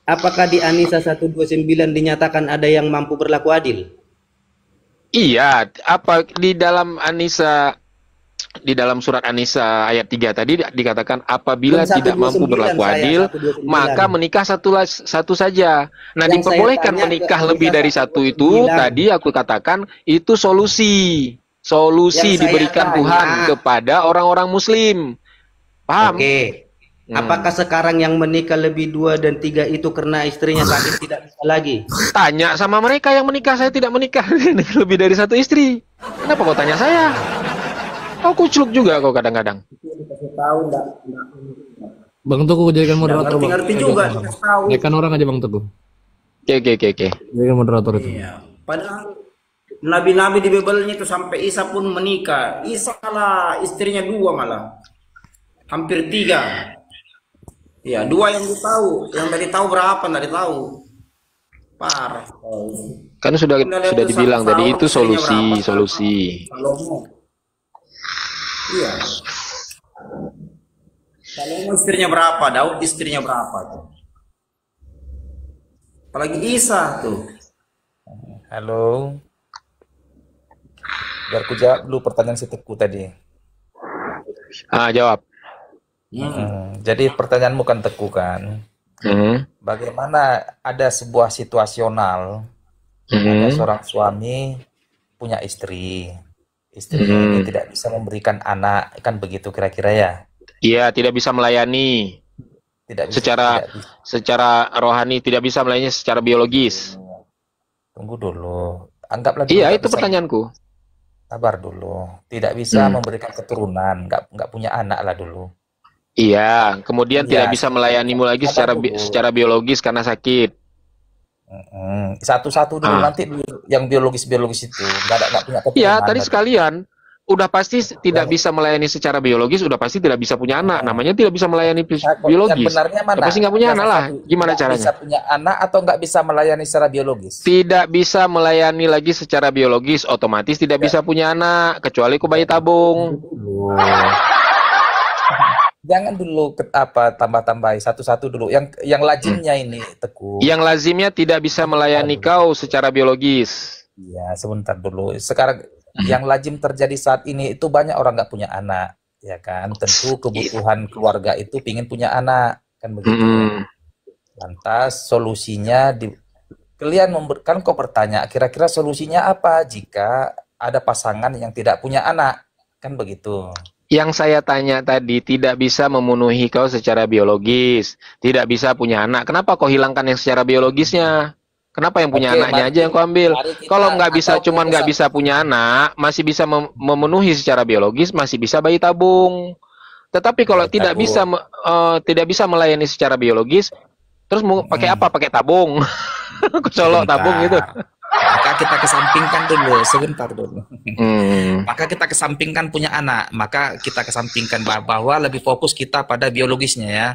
Apakah di Anisa 129 dinyatakan ada yang mampu berlaku adil? Iya, apa di dalam Anisa, di dalam surat Anisa ayat 3 tadi dikatakan apabila Kan tidak mampu 129 berlaku saya, adil, 129. maka menikah satu saja. Nah, Yang saya diperbolehkan tanya menikah ke lebih Anisa dari satu itu 129. tadi aku katakan itu solusi. Solusi Yang saya diberikan tanya, Tuhan kepada orang-orang muslim. Paham? Oke. Apakah sekarang yang menikah lebih 2 dan 3 itu karena istrinya sakit tidak bisa lagi? Tanya sama mereka yang menikah, saya tidak menikah lebih dari satu istri. Kenapa kau tanya saya? Kau kucluk juga kau kadang-kadang. Bang Teguh jadikan moderator, Bang. Ngerti juga, dikasih tahu. Jadikan orang aja Bang Teguh. Oke. Jadikan moderator itu. Iya. Padahal nabi-nabi di Bible itu sampai Isa pun menikah. Isa malah istrinya 2 malah. Hampir 3. Ya, 2 yang tahu. Yang tadi tahu berapa? Tadi tahu. Parah. Kan sudah dibilang tadi itu solusi. Salomo. Iya. Salomo istrinya berapa? Daud istrinya berapa tuh? Apalagi Isa tuh. Halo. Biar ku jawab dulu pertanyaan si Teguh tadi. Jawab. Jadi pertanyaanmu kan Teguh kan, bagaimana ada sebuah situasional, ada seorang suami punya istri, istrinya ini tidak bisa memberikan anak, kan begitu kira-kira ya? Iya, tidak bisa melayani. Tidak bisa, secara rohani, tidak bisa melayani secara biologis. Tunggu dulu, anggaplah. Iya, itu pertanyaanku. Sabar dulu, tidak bisa memberikan keturunan, nggak punya anak lah dulu. Iya, kemudian tidak bisa melayanimu lagi secara biologis karena sakit. Satu-satu dulu nanti yang biologis itu nggak punya keturunan. Iya, tadi sekalian udah pasti tidak bisa melayani secara biologis, udah pasti tidak bisa punya anak. Namanya tidak bisa melayani biologis. Yang benarnya mana? Pasti nggak punya anak lah. Gimana caranya? Bisa punya anak atau nggak bisa melayani secara biologis? Tidak bisa melayani lagi secara biologis, otomatis tidak bisa punya anak kecuali ku bayi tabung. Jangan dulu tambah-tambahi satu-satu dulu. Yang lazimnya ini Teguh. Yang lazimnya tidak bisa melayani kau secara biologis. Iya, sebentar dulu. Sekarang yang lazim terjadi saat ini itu banyak orang nggak punya anak, ya kan? Tentu kebutuhan keluarga itu pingin punya anak, kan begitu. Lantas solusinya kalian kan kau bertanya, kira-kira solusinya apa jika ada pasangan yang tidak punya anak, kan begitu. Yang saya tanya tadi tidak bisa memenuhi kau secara biologis, tidak bisa punya anak. Kenapa kau hilangkan yang secara biologisnya? Kenapa yang punya anaknya aja yang kau ambil? Kalau nggak bisa, cuman nggak bisa punya anak, masih bisa memenuhi secara biologis, masih bisa bayi tabung. Tetapi kalau tidak bisa melayani secara biologis, terus mau pakai apa? Pakai tabung, kecolok tabung gitu. Maka kita kesampingkan dulu, sebentar dulu. Maka kita kesampingkan punya anak, maka kita kesampingkan bahwa lebih fokus kita pada biologisnya ya.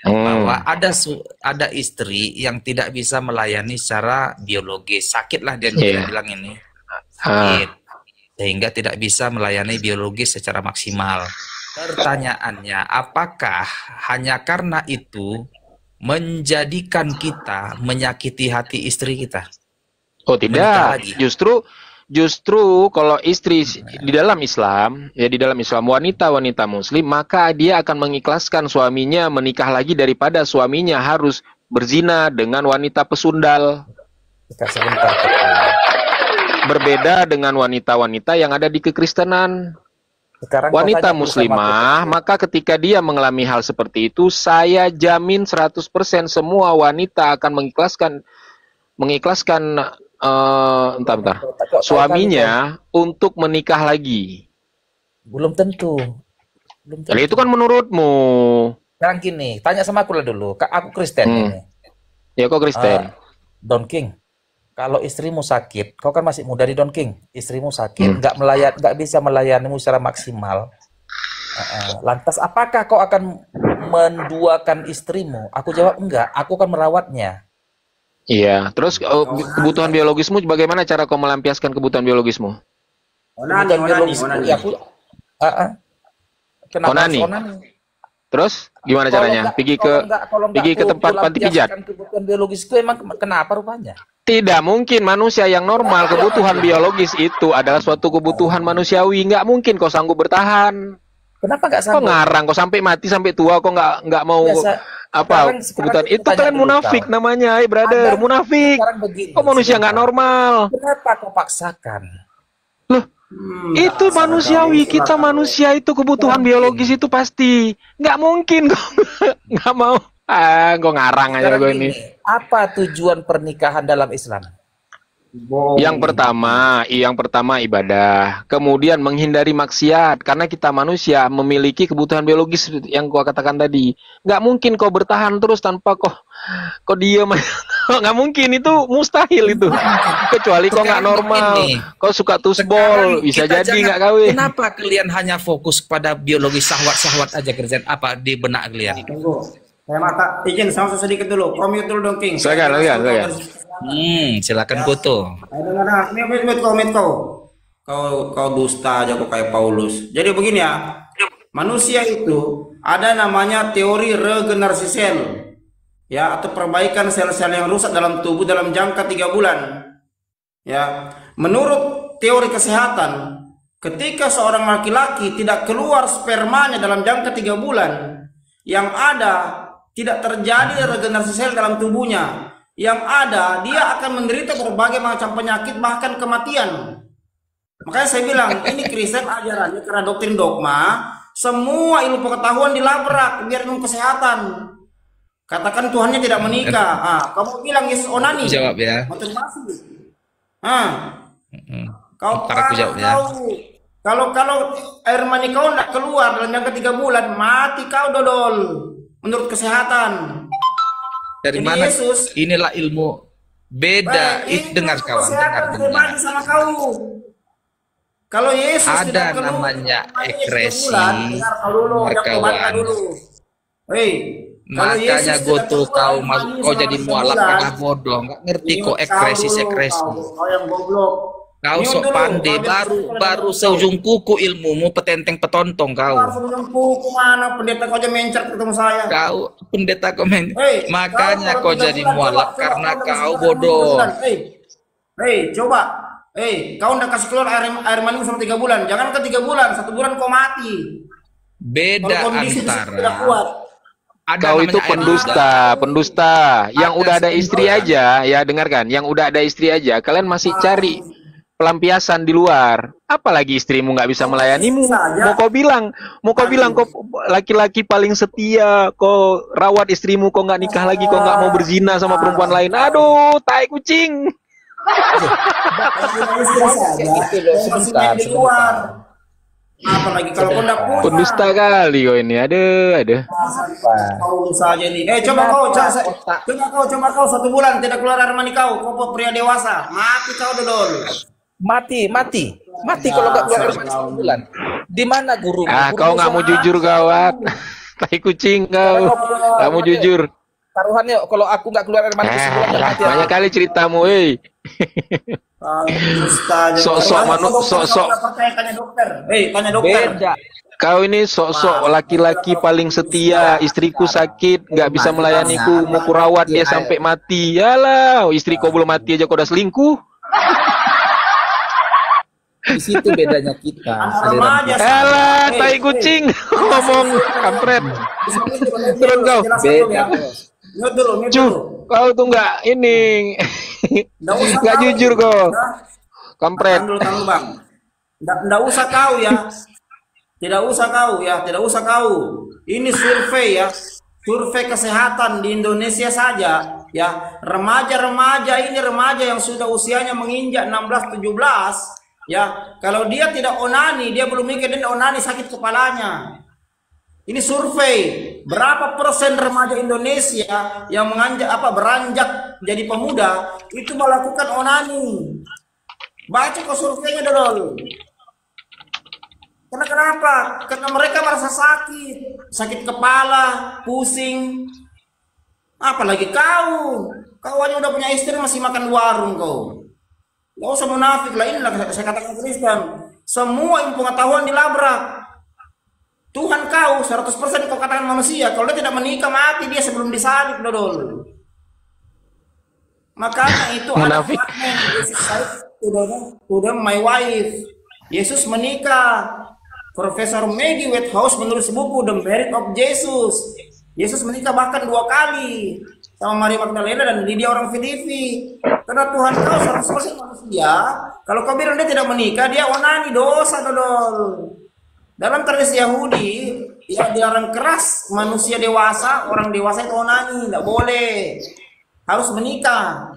Bahwa ada istri yang tidak bisa melayani secara biologis, sakitlah dia bilang ini, sakit, sehingga tidak bisa melayani biologis secara maksimal. Pertanyaannya, apakah hanya karena itu menjadikan kita menyakiti hati istri kita? Oh tidak, justru kalau istri di dalam Islam, ya di dalam Islam wanita Muslim, maka dia akan mengikhlaskan suaminya menikah lagi daripada suaminya harus berzina dengan wanita pesundal. Berbeda dengan wanita-wanita yang ada di kekristenan. Wanita muslimah, maka ketika dia mengalami hal seperti itu, saya jamin 100% semua wanita akan mengikhlaskan entar suaminya untuk menikah lagi. Belum tentu. Jadi itu kan menurutmu. Sekarang gini, tanya sama aku lah dulu. Aku Kristen ini. Ya kok Kristen? Don King, kalau istrimu sakit, kau kan masih muda di Don King. Istrimu sakit, nggak bisa melayanimu secara maksimal. Lantas apakah kau akan menduakan istrimu? Aku jawab enggak, aku akan merawatnya. Iya, terus kebutuhan biologismu bagaimana cara kau melampiaskan kebutuhan biologismu? Onani. Kenapa Onani. onani? Terus gimana caranya? Pergi ke tempat panti pijat. Kebutuhan biologis itu emang kenapa rupanya? Tidak mungkin manusia yang normal kebutuhan biologis itu adalah suatu kebutuhan manusiawi. Nggak mungkin kau sanggup bertahan. Kenapa nggak Kok sanggup? ngarang, kok sampai mati sampai tua, kok nggak mau kebutuhan itu kalian munafik namanya, brother, munafik. Kok manusia nggak normal? Kenapa kau paksakan? Loh, itu manusiawi, kita manusia itu kebutuhan biologis itu pasti nggak mungkin kok nggak mau. Gue ngarang aja gue ini. Apa tujuan pernikahan dalam Islam? Yang pertama ibadah, kemudian menghindari maksiat karena kita manusia memiliki kebutuhan biologis yang gua katakan tadi. Nggak mungkin kau bertahan terus tanpa kau diam. Nggak mungkin, itu mustahil itu. Kecuali kau nggak normal, kau suka tusbol, bisa jadi nggak kawin. Kenapa kalian hanya fokus pada biologi syahwat aja kerjaan apa di benak kalian? Tunggu. Saya mata izin sama sedikit dulu. Komit dulu dong, King. Silakan. Silakan Goto. Dengar, ini komit kau. Kau dusta aja kok kayak Paulus. Jadi begini ya. Manusia itu ada namanya teori regenerasi sel. Ya, atau perbaikan sel-sel yang rusak dalam tubuh dalam jangka 3 bulan. Ya, menurut teori kesehatan, ketika seorang laki-laki tidak keluar spermanya dalam jangka 3 bulan, yang ada tidak terjadi regenerasi sel dalam tubuhnya. Yang ada, dia akan menderita berbagai macam penyakit, bahkan kematian. Makanya saya bilang, ini Kristen ajarannya karena doktrin dogma, semua ilmu pengetahuan dilabrak, biar ilmu kesehatan. Katakan Tuhannya tidak menikah. Kamu bilang Yesus onani. Aku jawab ya. Kalau air mani kau tidak keluar dalam jangka 3 bulan, mati kau dodol. Menurut kesehatan. Dari ini mana? Yesus, inilah ilmu beda. Dengar kawan, dengar. Sama kau. Kalau Yesus ada namanya ekresi, kawan. Makanya Goto kau jadi mualaf karena bodoh, nggak ngerti kok ekresi. Kau yang goblok. Kau sok pandai, baru seujung kuku ilmumu, petenteng petontong kau. Seujung kuku mana, pendeta kau aja mencer ketemu saya. Kau pendeta komen, makanya kau jadi mualaf karena kau bodoh. Coba, kau udah kasih keluar air mani selama 3 bulan, jangan ke 3 bulan, 1 bulan kau mati. Beda antara. Kau itu pendusta. Yang udah ada istri aja, ya dengarkan, yang udah ada istri aja, kalian masih cari pelampiasan di luar, apalagi istrimu nggak bisa melayanimu. Mau kau bilang kau laki-laki paling setia, kau rawat istrimu, kau nggak nikah lagi, kau nggak mau berzina sama perempuan lain. Aduh, tai kucing. Sebentar. Apalagi kalau kau nggak punya. Pendusta kali kau ini, ada. Kau saja nih. Coba kau 1 bulan tidak keluar air mani kau pria dewasa, mati kau dodol. Mati kalau nggak keluar air mani 1 bulan. Di mana guru? Kau nggak mau jujur gawat. Tai kucing kau. Nggak mau jujur. Taruhannya kalau aku nggak keluar air mani 1 bulan mati. Banyak kali ceritamu, sok tanya dokter. Beda. Kau ini sok laki-laki paling setia, istriku sakit, nggak bisa melayaniku, mau kurawat dia sampai mati. Yalah, istri kau belum mati aja kau udah selingkuh. Di situ bedanya kita. Yalah, tai kucing ngomong kampret. Turun kau. Beda. Kau tuh nggak ini, nggak jujur kau. Kampret. Nggak usah kau ya. Tidak usah kau. Ini survei ya. Survei kesehatan di Indonesia saja ya. Remaja yang sudah usianya menginjak 16-17 ya. Kalau dia tidak onani, dia belum mikir dia onani, sakit kepalanya. Ini survei, berapa persen remaja Indonesia yang beranjak jadi pemuda itu melakukan onani? Baca kok surveinya dulu. Karena kenapa? Karena mereka merasa sakit kepala, pusing. Apalagi kau aja udah punya istri masih makan warung kau. Gak usah munafik lah, inilah saya katakan Kristen. Semua ilmu pengetahuan dilabrak. Tuhan kau 100% kau katakan manusia. Kalau dia tidak menikah mati dia sebelum disalib dodol. Makanya itu munafik. Ada my wife. Yesus menikah. Profesor Maggie Whitehouse menulis buku The Merit of Jesus. Yesus menikah bahkan 2 kali sama Maria Magdalena dan Lydia orang Filipi. Karena Tuhan kau 100% manusia. Kalau kau bilang dia tidak menikah, dia onani, dosa dodol. Dalam tradisi Yahudi, ya dilarang keras manusia dewasa, orang dewasa itu onani, tidak boleh. Harus menikah.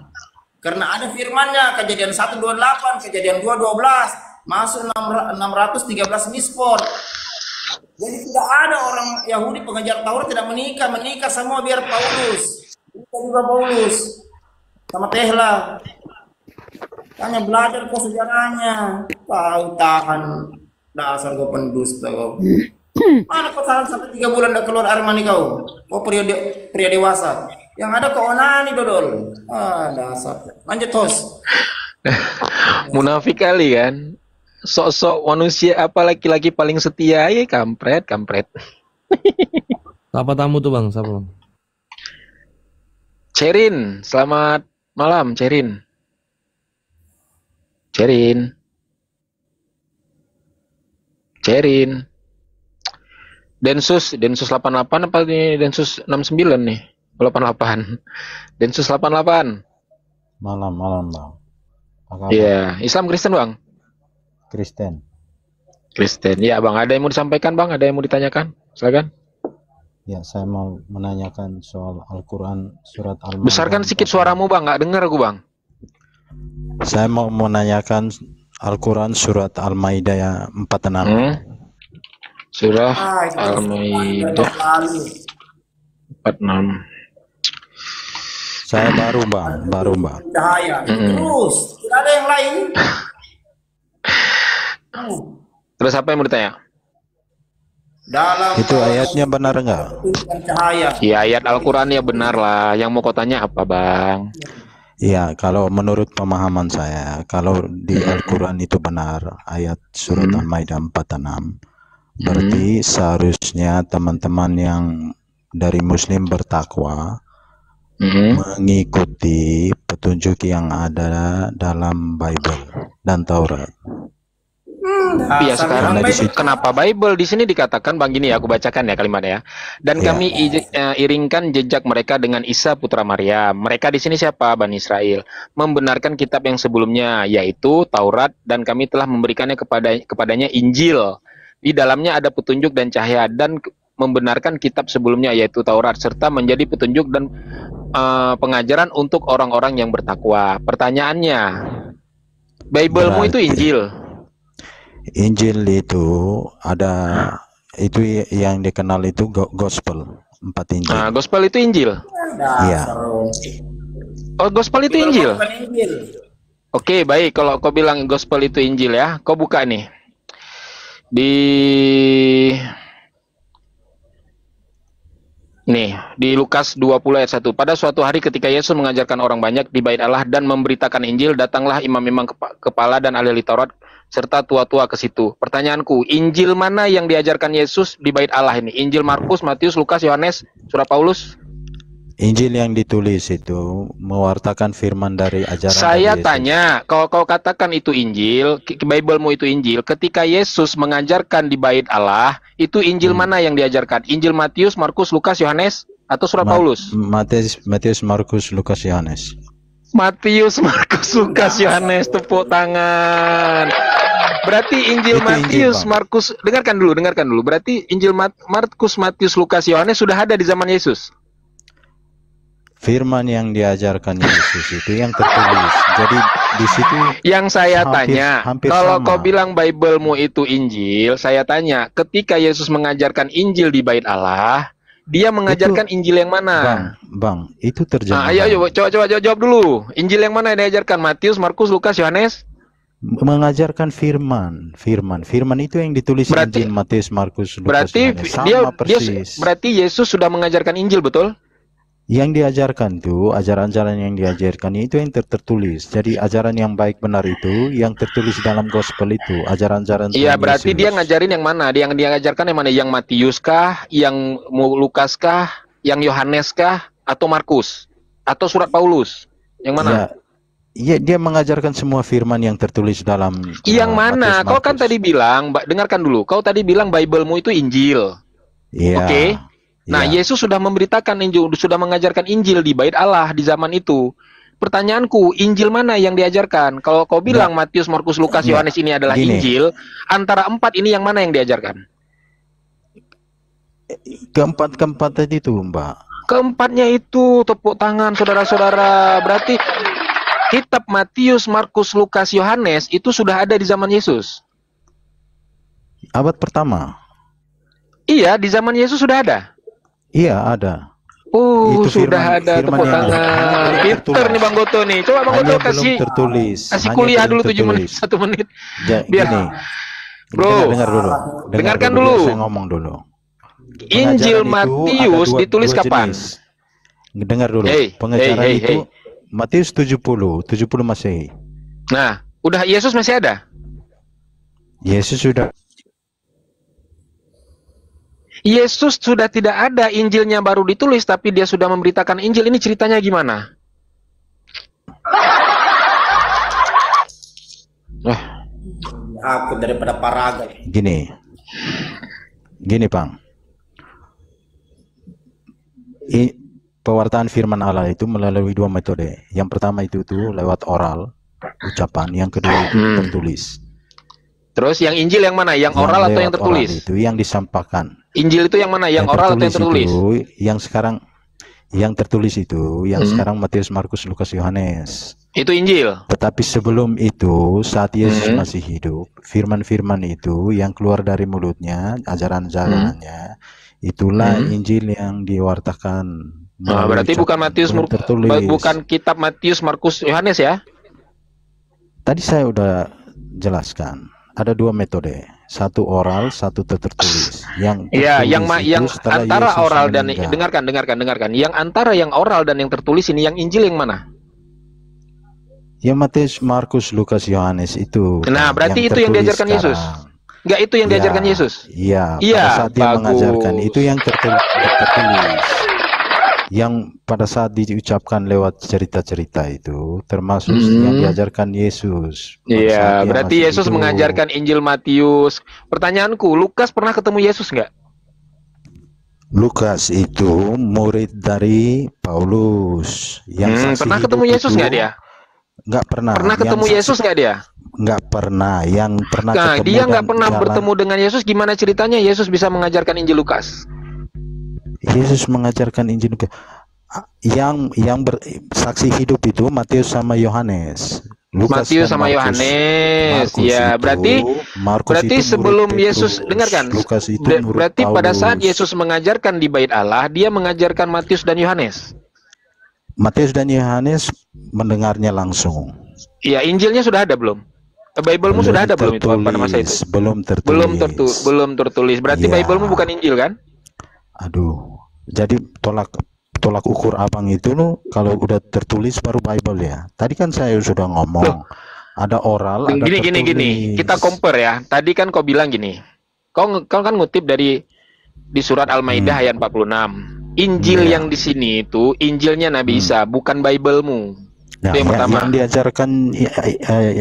Karena ada firmannya, Kejadian 1:28, Kejadian 2:12, masuk 613 mispor. Jadi tidak ada orang Yahudi pengajar Taurat tidak menikah semua biar Paulus. Kita juga Paulus sama Tehla. Tanya belajar kok sejarahnya. Kau tahan. Dasar kau pendusta kau. Mana kau tahan sampai 3 bulan dah keluar air mani kau? Kau pria dewasa. Yang ada kau onani dodol. Dasar. Lanjut host. Munafik kali kan. Sok-sok manusia apa laki-laki paling setia ya kampret. Siapa tamu tuh Bang? Siapa Bang? Cerin, selamat malam Cerin. Densus 88 apa nih? Densus 69 nih. 88. Densus 88. Malam Bang. Iya, Islam Kristen Bang? Kristen. Ya Bang, ada yang mau disampaikan Bang? Ada yang mau ditanyakan? Silakan. Ya, saya mau menanyakan soal Al-Quran surat Al-Maidah. Besarkan sedikit suaramu Bang, nggak dengar aku Bang. Saya mau menanyakan Al-Quran surat Al-Maidah ya 46. Surah Al-Maidah 46. Saya baru bang. Cahaya. Terus, tidak ada yang lain. Terus apa yang mau ditanya? Dalam itu ayatnya benar enggak? Cahaya. Ya ayat Al-Quran ya benar lah. Yang mau kau tanya apa Bang? Iya, kalau menurut pemahaman saya, kalau di Al-Quran itu benar ayat surat Al-Maidah 46, berarti seharusnya teman-teman yang dari Muslim bertakwa mengikuti petunjuk yang ada dalam Bible dan Taurat. Iya sekarang kenapa Bible di sini dikatakan Bang gini ya, aku bacakan ya kalimatnya. Dan kami iringkan jejak mereka dengan Isa putra Maria. Mereka di sini siapa? Bani Israel. Membenarkan kitab yang sebelumnya yaitu Taurat dan kami telah memberikannya kepadanya Injil. Di dalamnya ada petunjuk dan cahaya dan membenarkan kitab sebelumnya yaitu Taurat serta menjadi petunjuk dan pengajaran untuk orang-orang yang bertakwa. Pertanyaannya, Bible-mu itu Injil? Injil itu ada itu yang dikenal itu gospel 4 Injil. Nah, gospel itu Injil. Iya. Oh, gospel itu Injil. Oke, baik. Kalau kau bilang gospel itu Injil ya, kau buka nih di Lukas 20 ayat 1. Pada suatu hari ketika Yesus mengajarkan orang banyak di Bait Allah dan memberitakan Injil, datanglah imam-imam kepala dan ahli Taurat serta tua-tua ke situ. Pertanyaanku, Injil mana yang diajarkan Yesus di Bait Allah ini? Injil Markus, Matius, Lukas, Yohanes, Surah Paulus? Injil yang ditulis itu mewartakan firman dari ajaran Saya dari Yesus. tanya, kalau kau katakan itu Injil, Bible-mu itu Injil, ketika Yesus mengajarkan di Bait Allah, itu Injil mana yang diajarkan? Injil Matius, Markus, Lukas, Yohanes, atau Surah Paulus? Matius, Markus, Lukas, Yohanes. Matius, Markus, Lukas, Yohanes, tepuk tangan. Berarti Injil Matius, Markus, dengarkan dulu. Berarti Injil Markus, Matius, Lukas, Yohanes sudah ada di zaman Yesus. Firman yang diajarkan Yesus itu yang tertulis. Jadi di situ. Yang saya hampir tanya, hampir kalau sama. kau bilang Bible-mu itu Injil, saya tanya, ketika Yesus mengajarkan Injil di Bait Allah, dia mengajarkan Injil yang mana? Bang, itu terjemahan. Ayo, coba jawab dulu. Injil yang mana yang diajarkan? Matius, Markus, Lukas, Yohanes? Mengajarkan firman itu yang ditulis Injil Matius, Markus, Lukas, berarti Yohanes. Sama persis. berarti Yesus sudah mengajarkan Injil, betul? Yang diajarkan tuh ajaran-ajaran yang diajarkan itu yang tertulis. Jadi ajaran yang baik benar itu yang tertulis dalam gospel itu, ajaran-ajaran. Iya, berarti dia ngajarin yang mana? Yang dia ngajarkan yang mana? Yang Matius kah, yang Lukas kah, yang Yohanes kah, atau Markus, atau surat Paulus? Yang mana? Iya, dia mengajarkan semua firman yang tertulis dalam. Yang mana? Matius, Kau kan tadi bilang, dengarkan dulu. Kau tadi bilang Bible-mu itu Injil. Iya. Oke. Nah, Yesus sudah memberitakan Injil, sudah mengajarkan Injil di Bait Allah di zaman itu. Pertanyaanku, Injil mana yang diajarkan? Kalau kau bilang Matius, Markus, Lukas, Yohanes ini adalah Injil, antara 4 ini yang mana yang diajarkan? Keempat tadi itu, Mbak. Keempatnya itu, tepuk tangan saudara-saudara. Berarti kitab Matius, Markus, Lukas, Yohanes itu sudah ada di zaman Yesus. Abad pertama. Iya, di zaman Yesus sudah ada. Iya, ada. Itu sudah ada, tepuk tangan. Pinter nih Bang Goto nih. Coba Bang Goto kasih kuliah dulu 7 menit, 1 menit. Biar Bro, dengar dulu. Dengarkan dulu. Saya ngomong dulu. Injil Matius ditulis kapan? Dengar dulu. Pengajaran itu Matius 70 Masehi. Nah, udah Yesus masih ada? Yesus sudah tidak ada, Injilnya baru ditulis, tapi dia sudah memberitakan Injil. Ini ceritanya gimana? Aku daripada paraga. Gini, Bang. Pewartaan firman Allah itu melalui 2 metode. Yang pertama itu lewat oral, ucapan. Yang kedua itu tertulis. Terus yang Injil yang mana? Yang oral atau yang tertulis? Itu yang disampaikan. Injil itu yang mana? Yang oral atau yang tertulis? Itu, yang sekarang yang tertulis itu, yang sekarang Matius, Markus, Lukas, Yohanes. Itu Injil. Tetapi sebelum itu, saat Yesus masih hidup, firman-firman itu yang keluar dari mulutnya, ajaran-ajarannya, itulah Injil yang diwartakan. Nah, berarti bukan Matius, bukan kitab Matius, Markus, Yohanes ya? Tadi saya udah jelaskan. Ada 2 metode, satu oral, satu tertulis. Yang antara oral dan dengarkan. Yang antara yang oral dan yang tertulis ini, yang Injil yang mana? Yang Matius, Markus, Lukas, Yohanes itu. Nah, berarti itu yang diajarkan Yesus. Enggak, itu yang diajarkan Yesus. Iya. Pada saat dia mengajarkan itu yang tertulis. Yang pada saat diucapkan lewat cerita-cerita itu termasuk yang diajarkan Yesus. Iya, berarti Yesus mengajarkan Injil Matius. Pertanyaanku, Lukas pernah ketemu Yesus nggak? Lukas itu murid dari Paulus. Yang pernah ketemu Yesus nggak dia? Nggak pernah. Pernah ketemu Yesus nggak dia? Nggak pernah. Yang pernah ketemu dia nggak pernah bertemu dengan Yesus. Gimana ceritanya Yesus bisa mengajarkan Injil Lukas? Yesus mengajarkan Injil yang bersaksi hidup itu Matius sama Yohanes. Matius sama Yohanes. Ya, berarti sebelum Yesus, dengarkan. Berarti pada saat Yesus mengajarkan di Bait Allah, dia mengajarkan Matius dan Yohanes. Matius dan Yohanes mendengarnya langsung. Iya, Injilnya sudah ada belum? Bible-mu sudah ada belum itu pada masa itu? Belum tertulis. Belum tertulis. Berarti Bible-mu bukan Injil kan? Aduh, jadi tolak ukur abang itu kalau udah tertulis baru Bible ya. Tadi kan saya sudah ngomong ada oral, ada tertulis. Gini. Kita compare ya. Tadi kan kau bilang gini. Kau kan ngutip di surat Al-Maidah ayat 46. Injil yang di sini itu Injilnya Nabi Isa, bukan Bible-mu. Nah, itu yang pertama. Yang diajarkan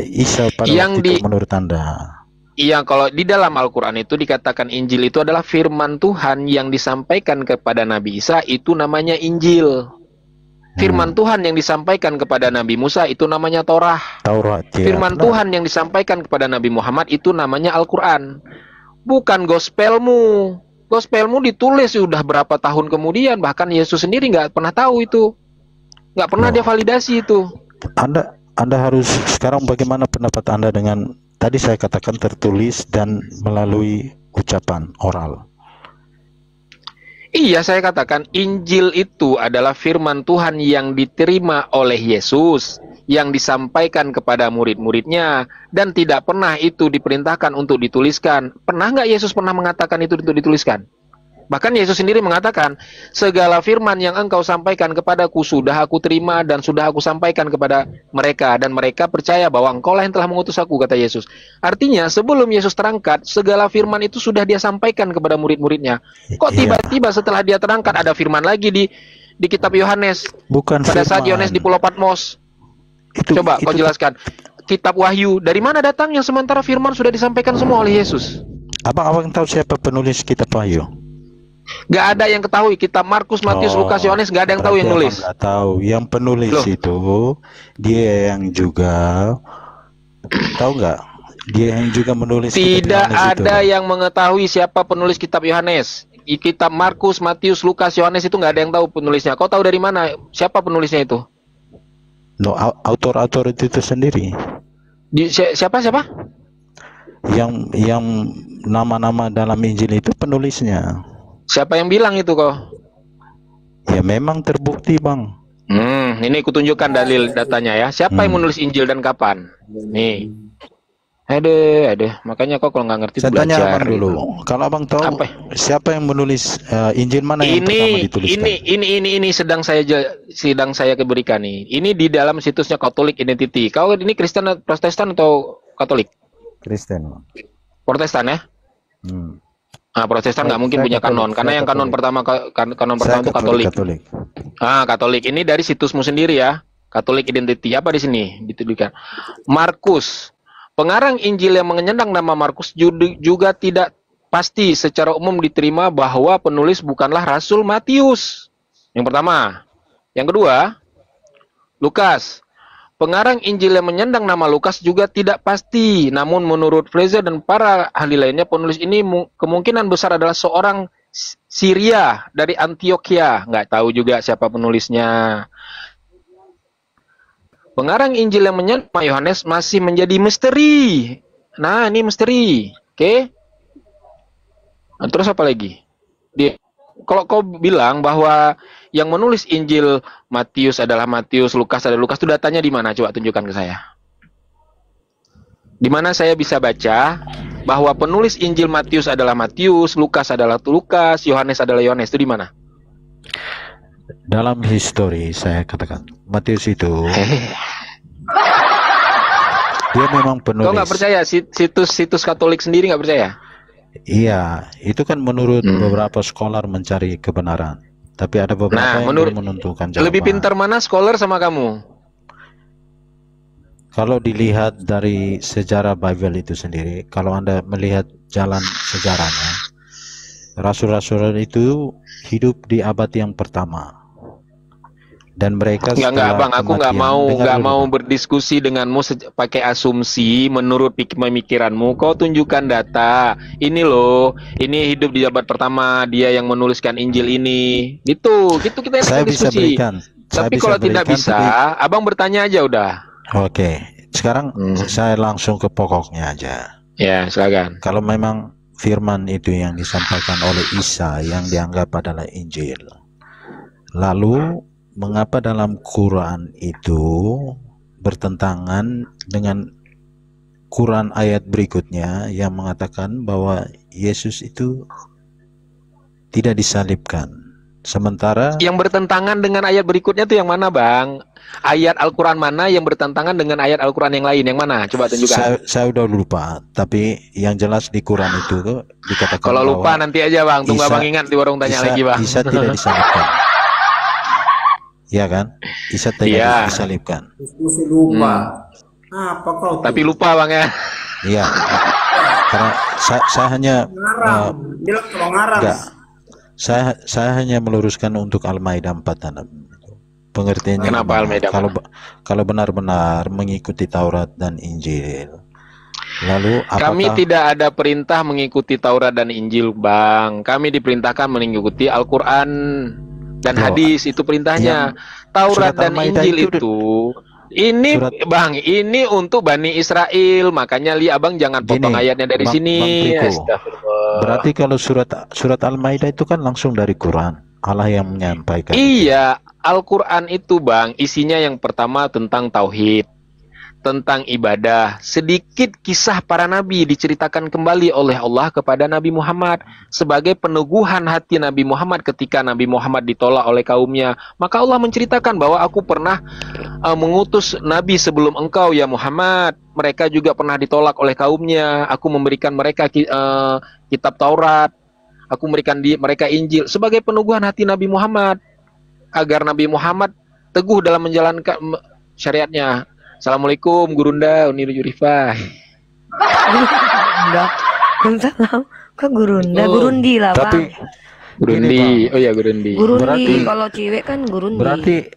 Isa pada waktu itu menurut Anda. Iya, kalau di dalam Al-Quran itu dikatakan Injil itu adalah firman Tuhan yang disampaikan kepada Nabi Isa, itu namanya Injil. Firman Tuhan yang disampaikan kepada Nabi Musa itu namanya Taurat. Firman Tuhan yang disampaikan kepada Nabi Muhammad itu namanya Al-Quran. Bukan gospelmu. Gospelmu ditulis sudah berapa tahun kemudian, bahkan Yesus sendiri nggak pernah tahu itu. Nggak pernah dia validasi itu. Anda harus sekarang bagaimana pendapat Anda dengan tadi saya katakan tertulis dan melalui ucapan oral? Iya, saya katakan Injil itu adalah firman Tuhan yang diterima oleh Yesus, yang disampaikan kepada murid-muridnya, dan tidak pernah itu diperintahkan untuk dituliskan. Pernah nggak Yesus pernah mengatakan itu untuk dituliskan? Bahkan Yesus sendiri mengatakan, segala firman yang engkau sampaikan kepadaku sudah aku terima dan sudah aku sampaikan kepada mereka, dan mereka percaya bahwa engkaulah yang telah mengutus aku, kata Yesus. Artinya sebelum Yesus terangkat, segala firman itu sudah dia sampaikan kepada murid-muridnya. Kok tiba-tiba setelah dia terangkat ada firman lagi di kitab Yohanes? Bukan pada saat firman. Yohanes di Pulau Patmos. Coba kau jelaskan. Kitab Wahyu, dari mana datangnya sementara firman sudah disampaikan semua oleh Yesus? Abang tahu siapa penulis kitab Wahyu? Gak ada yang ketahui. Kitab Markus, Matius, Lukas, Yohanes gak ada yang tahu yang nulis. Gak tahu. Yang penulis itu dia yang juga tahu nggak? Dia yang juga menulis. Tidak ada yang mengetahui siapa penulis kitab Yohanes. Kitab Markus, Matius, Lukas, Yohanes itu nggak ada yang tahu penulisnya. Kau tahu dari mana siapa penulisnya itu? No, autor itu sendiri. Siapa? Yang nama-nama dalam Injil itu penulisnya. Siapa yang bilang itu kok? Ya memang terbukti, Bang. Ini kutunjukkan dalil datanya ya. Siapa yang menulis Injil dan kapan? Nih. Aduh. Makanya kok kalau nggak ngerti saya belajar. tanya abang dulu. Kalau abang tahu siapa yang menulis Injil mana yang pertama dituliskan? Ini sedang saya berikan nih. Ini di dalam situsnya Catholic Identity. Kau ini Kristen, Protestan atau Katolik? Kristen. Protestan ya? Nah, Protestan nggak mungkin punya kanon, karena yang kanon pertama itu Katolik. Katolik. Ini dari situsmu sendiri ya, Catholic Identity. Apa di sini dituliskan? Markus. Pengarang Injil yang menyandang nama Markus juga tidak pasti secara umum diterima bahwa penulis bukanlah Rasul Matius. Yang pertama. Yang kedua, Lukas. Pengarang Injil yang menyandang nama Lukas juga tidak pasti. Namun menurut Fraser dan para ahli lainnya, penulis ini kemungkinan besar adalah seorang Syria dari Antioquia. Nggak tahu juga siapa penulisnya. Pengarang Injil yang menyandang nama Yohanes masih menjadi misteri. Nah, ini misteri. Oke. Nah, terus apa lagi? Kalau kau bilang bahwa yang menulis Injil Matius adalah Matius, Lukas adalah Lukas, itu datanya di mana? Coba tunjukkan ke saya. Di mana saya bisa baca bahwa penulis Injil Matius adalah Matius, Lukas adalah Lukas, Yohanes adalah Yohanes, itu di mana? Dalam histori saya katakan Matius itu dia memang penulis. Kau nggak percaya? Situs Katolik sendiri nggak percaya? Iya, itu kan menurut beberapa scholar mencari kebenaran. Tapi ada beberapa yang belum menentukan jawaban. Lebih pintar mana scholar sama kamu? Kalau dilihat dari sejarah Bible itu sendiri, kalau Anda melihat jalan sejarahnya, rasul-rasul itu hidup di abad yang pertama. Dan mereka enggak bang, aku nggak mau berdiskusi denganmu pakai asumsi menurut pemikiranmu. Kau tunjukkan data. Ini loh, ini hidup di abad pertama, dia yang menuliskan Injil ini. Gitu kita saya diskusi. Berikan. Tapi kalau tidak bisa, abang bertanya aja udah. Oke, sekarang saya langsung ke pokoknya aja. Ya, silakan. Kalau memang firman itu yang disampaikan oleh Isa yang dianggap adalah Injil, lalu mengapa dalam Quran itu bertentangan dengan Quran ayat berikutnya yang mengatakan bahwa Yesus itu tidak disalibkan? Sementara yang bertentangan dengan ayat berikutnya itu yang mana, Bang? Ayat Al-Quran mana yang bertentangan dengan ayat Al-Quran yang lain? Yang mana? Coba tunjukkan. Saya udah lupa, tapi yang jelas di Quran itu dikatakan kalau lupa nanti aja, Bang. Tunggu Abang ingat di warung tanya lagi, Bang. Isa tidak disalibkan. Iya kan? Isa tidak disalibkan. Lupa. Apa kau? Tapi lupa, Bang ya. Iya. Karena saya hanya enggak. Saya hanya meluruskan untuk Al-Maidah 46. Pengertiannya kenapa Al-Maidah? Kalau benar-benar mengikuti Taurat dan Injil. Lalu kami tidak ada perintah mengikuti Taurat dan Injil, Bang. Kami diperintahkan mengikuti Al-Qur'an dan hadis, itu perintahnya. Taurat dan Injil itu Ini Surat Bang, ini untuk Bani Israel, makanya Abang jangan potong gini, ayatnya dari Bang, sini. Bang Priko. Astagfirullah. Berarti kalau surat Al-Maidah itu kan langsung dari Quran. Allah yang menyampaikan. Iya, Al-Quran itu Bang, isinya yang pertama tentang tauhid, tentang ibadah. Sedikit kisah para nabi diceritakan kembali oleh Allah kepada Nabi Muhammad sebagai peneguhan hati Nabi Muhammad ketika Nabi Muhammad ditolak oleh kaumnya. Maka Allah menceritakan bahwa aku pernah mengutus nabi sebelum engkau ya Muhammad. Mereka juga pernah ditolak oleh kaumnya. Aku memberikan mereka kitab Taurat. Aku memberikan mereka Injil sebagai peneguhan hati Nabi Muhammad agar Nabi Muhammad teguh dalam menjalankan syariatnya. Assalamualaikum Gurunda Uni Jurifah. Salam ke Gurunda, Gurundi lah Bang. Tapi Gurundi, oh ya Gurundi. Gurundi kalau cewek kan Gurundi. Berarti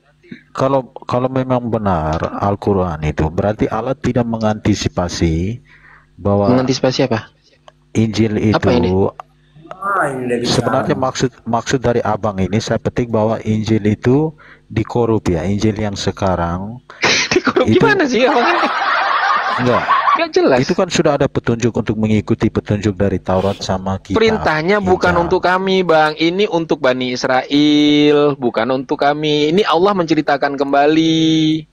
kalau memang benar Al-Quran itu, berarti Allah tidak mengantisipasi bahwa mengantisipasi apa? Injil Apa ini? itu sebenarnya maksud dari abang ini saya petik bahwa Injil itu dikorup ya. Injil yang sekarang dikorup itu, gimana sih abang? Enggak jelas. Itu kan sudah ada petunjuk untuk mengikuti petunjuk dari Taurat sama kita. Perintahnya bukan untuk kami Bang, ini untuk Bani Israel, bukan untuk kami. Ini Allah menceritakan kembali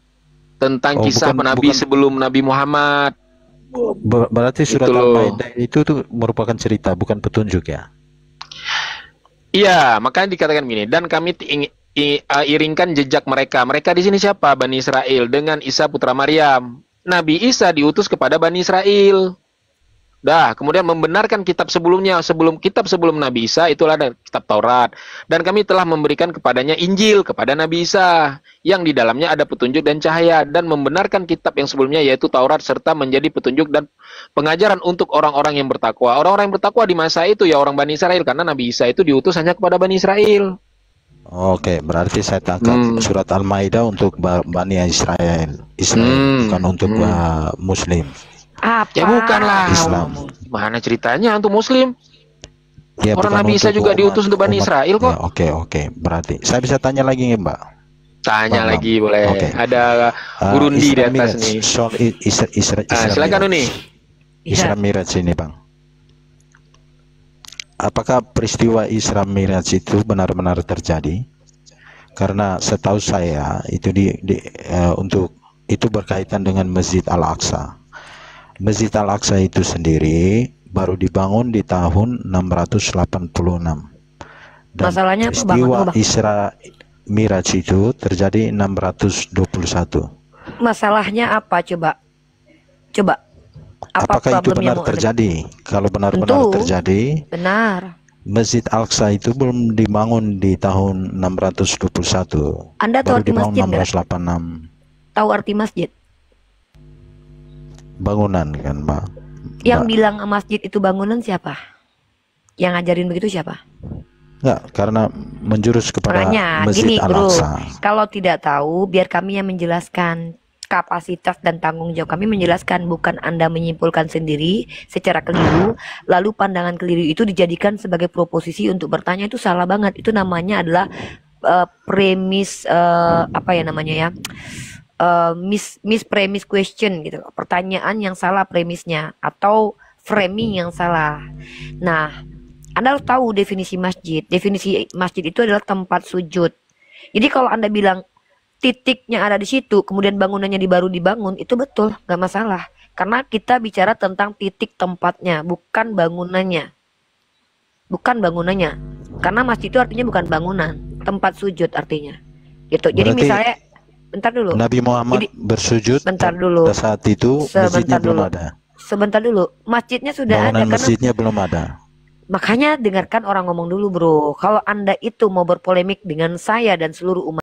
tentang kisah Nabi sebelum Nabi Muhammad. Berarti surat Al-Maidah itu tuh merupakan cerita, bukan petunjuk ya? Iya, makanya dikatakan gini, dan kami iringkan jejak mereka. Mereka di sini siapa? Bani Israel dengan Isa putra Maryam. Nabi Isa diutus kepada Bani Israel. Dah, kemudian membenarkan kitab sebelumnya, kitab sebelum Nabi Isa itulah kitab Taurat. Dan kami telah memberikan kepadanya Injil kepada Nabi Isa yang di dalamnya ada petunjuk dan cahaya, dan membenarkan kitab yang sebelumnya yaitu Taurat serta menjadi petunjuk dan pengajaran untuk orang-orang yang bertakwa. Orang-orang yang bertakwa di masa itu ya orang Bani Israel, karena Nabi Isa itu diutus hanya kepada Bani Israel. Oke, berarti saya tangkap surat Al-Maidah untuk Bani Israel, bukan untuk Muslim. Apa? Ya bukanlah. Islam. Mana ceritanya untuk Muslim? Ya, orang Nabi Isa juga diutus untuk Bani Israel kok. Ya, oke. Berarti saya bisa tanya lagi nih, Mbak. Tanya lagi boleh. Okay. Ada Burundi di atas nih. Silakan Uni. Isra Miraj ini, Bang. Apakah peristiwa Isra Miraj itu benar-benar terjadi? Karena setahu saya itu untuk itu berkaitan dengan Masjid Al-Aqsa. Masjid Al-Aqsa itu sendiri baru dibangun di tahun 686. Dan masalahnya peristiwa Isra Miraj itu terjadi 621. Masalahnya apa coba? Apakah itu benar terjadi? Kalau benar-benar terjadi, benar. Masjid Al-Aqsa itu belum dibangun di tahun 621. Anda tahu arti masjid 686. Tahu arti masjid? Bangunan kan, Mbak. Yang bilang masjid itu bangunan siapa? Yang ngajarin begitu siapa? Enggak, karena menjurus kepada Masjid Al-Aqsa. Kalau tidak tahu, biar kami yang menjelaskan. Kapasitas dan tanggung jawab kami menjelaskan, bukan Anda menyimpulkan sendiri secara keliru, lalu pandangan keliru itu dijadikan sebagai proposisi untuk bertanya. Itu salah banget. Itu namanya adalah premis apa ya namanya ya? Mispremise question gitu. Pertanyaan yang salah premisnya atau framing yang salah. Nah, Anda harus tahu definisi masjid. Definisi masjid itu adalah tempat sujud. Jadi kalau Anda bilang titiknya ada di situ, kemudian bangunannya baru dibangun, itu betul, nggak masalah. Karena kita bicara tentang titik tempatnya, bukan bangunannya. Bukan bangunannya. Karena masjid itu artinya bukan bangunan, tempat sujud artinya. Gitu. Jadi misalnya, bentar dulu. Nabi Muhammad bersujud bentar dulu. Pada saat itu masjidnya belum ada. Sebentar dulu. Masjidnya sudah bangunan ada. Masjidnya belum ada. Makanya dengarkan orang ngomong dulu, bro. Kalau Anda itu mau berpolemik dengan saya dan seluruh umat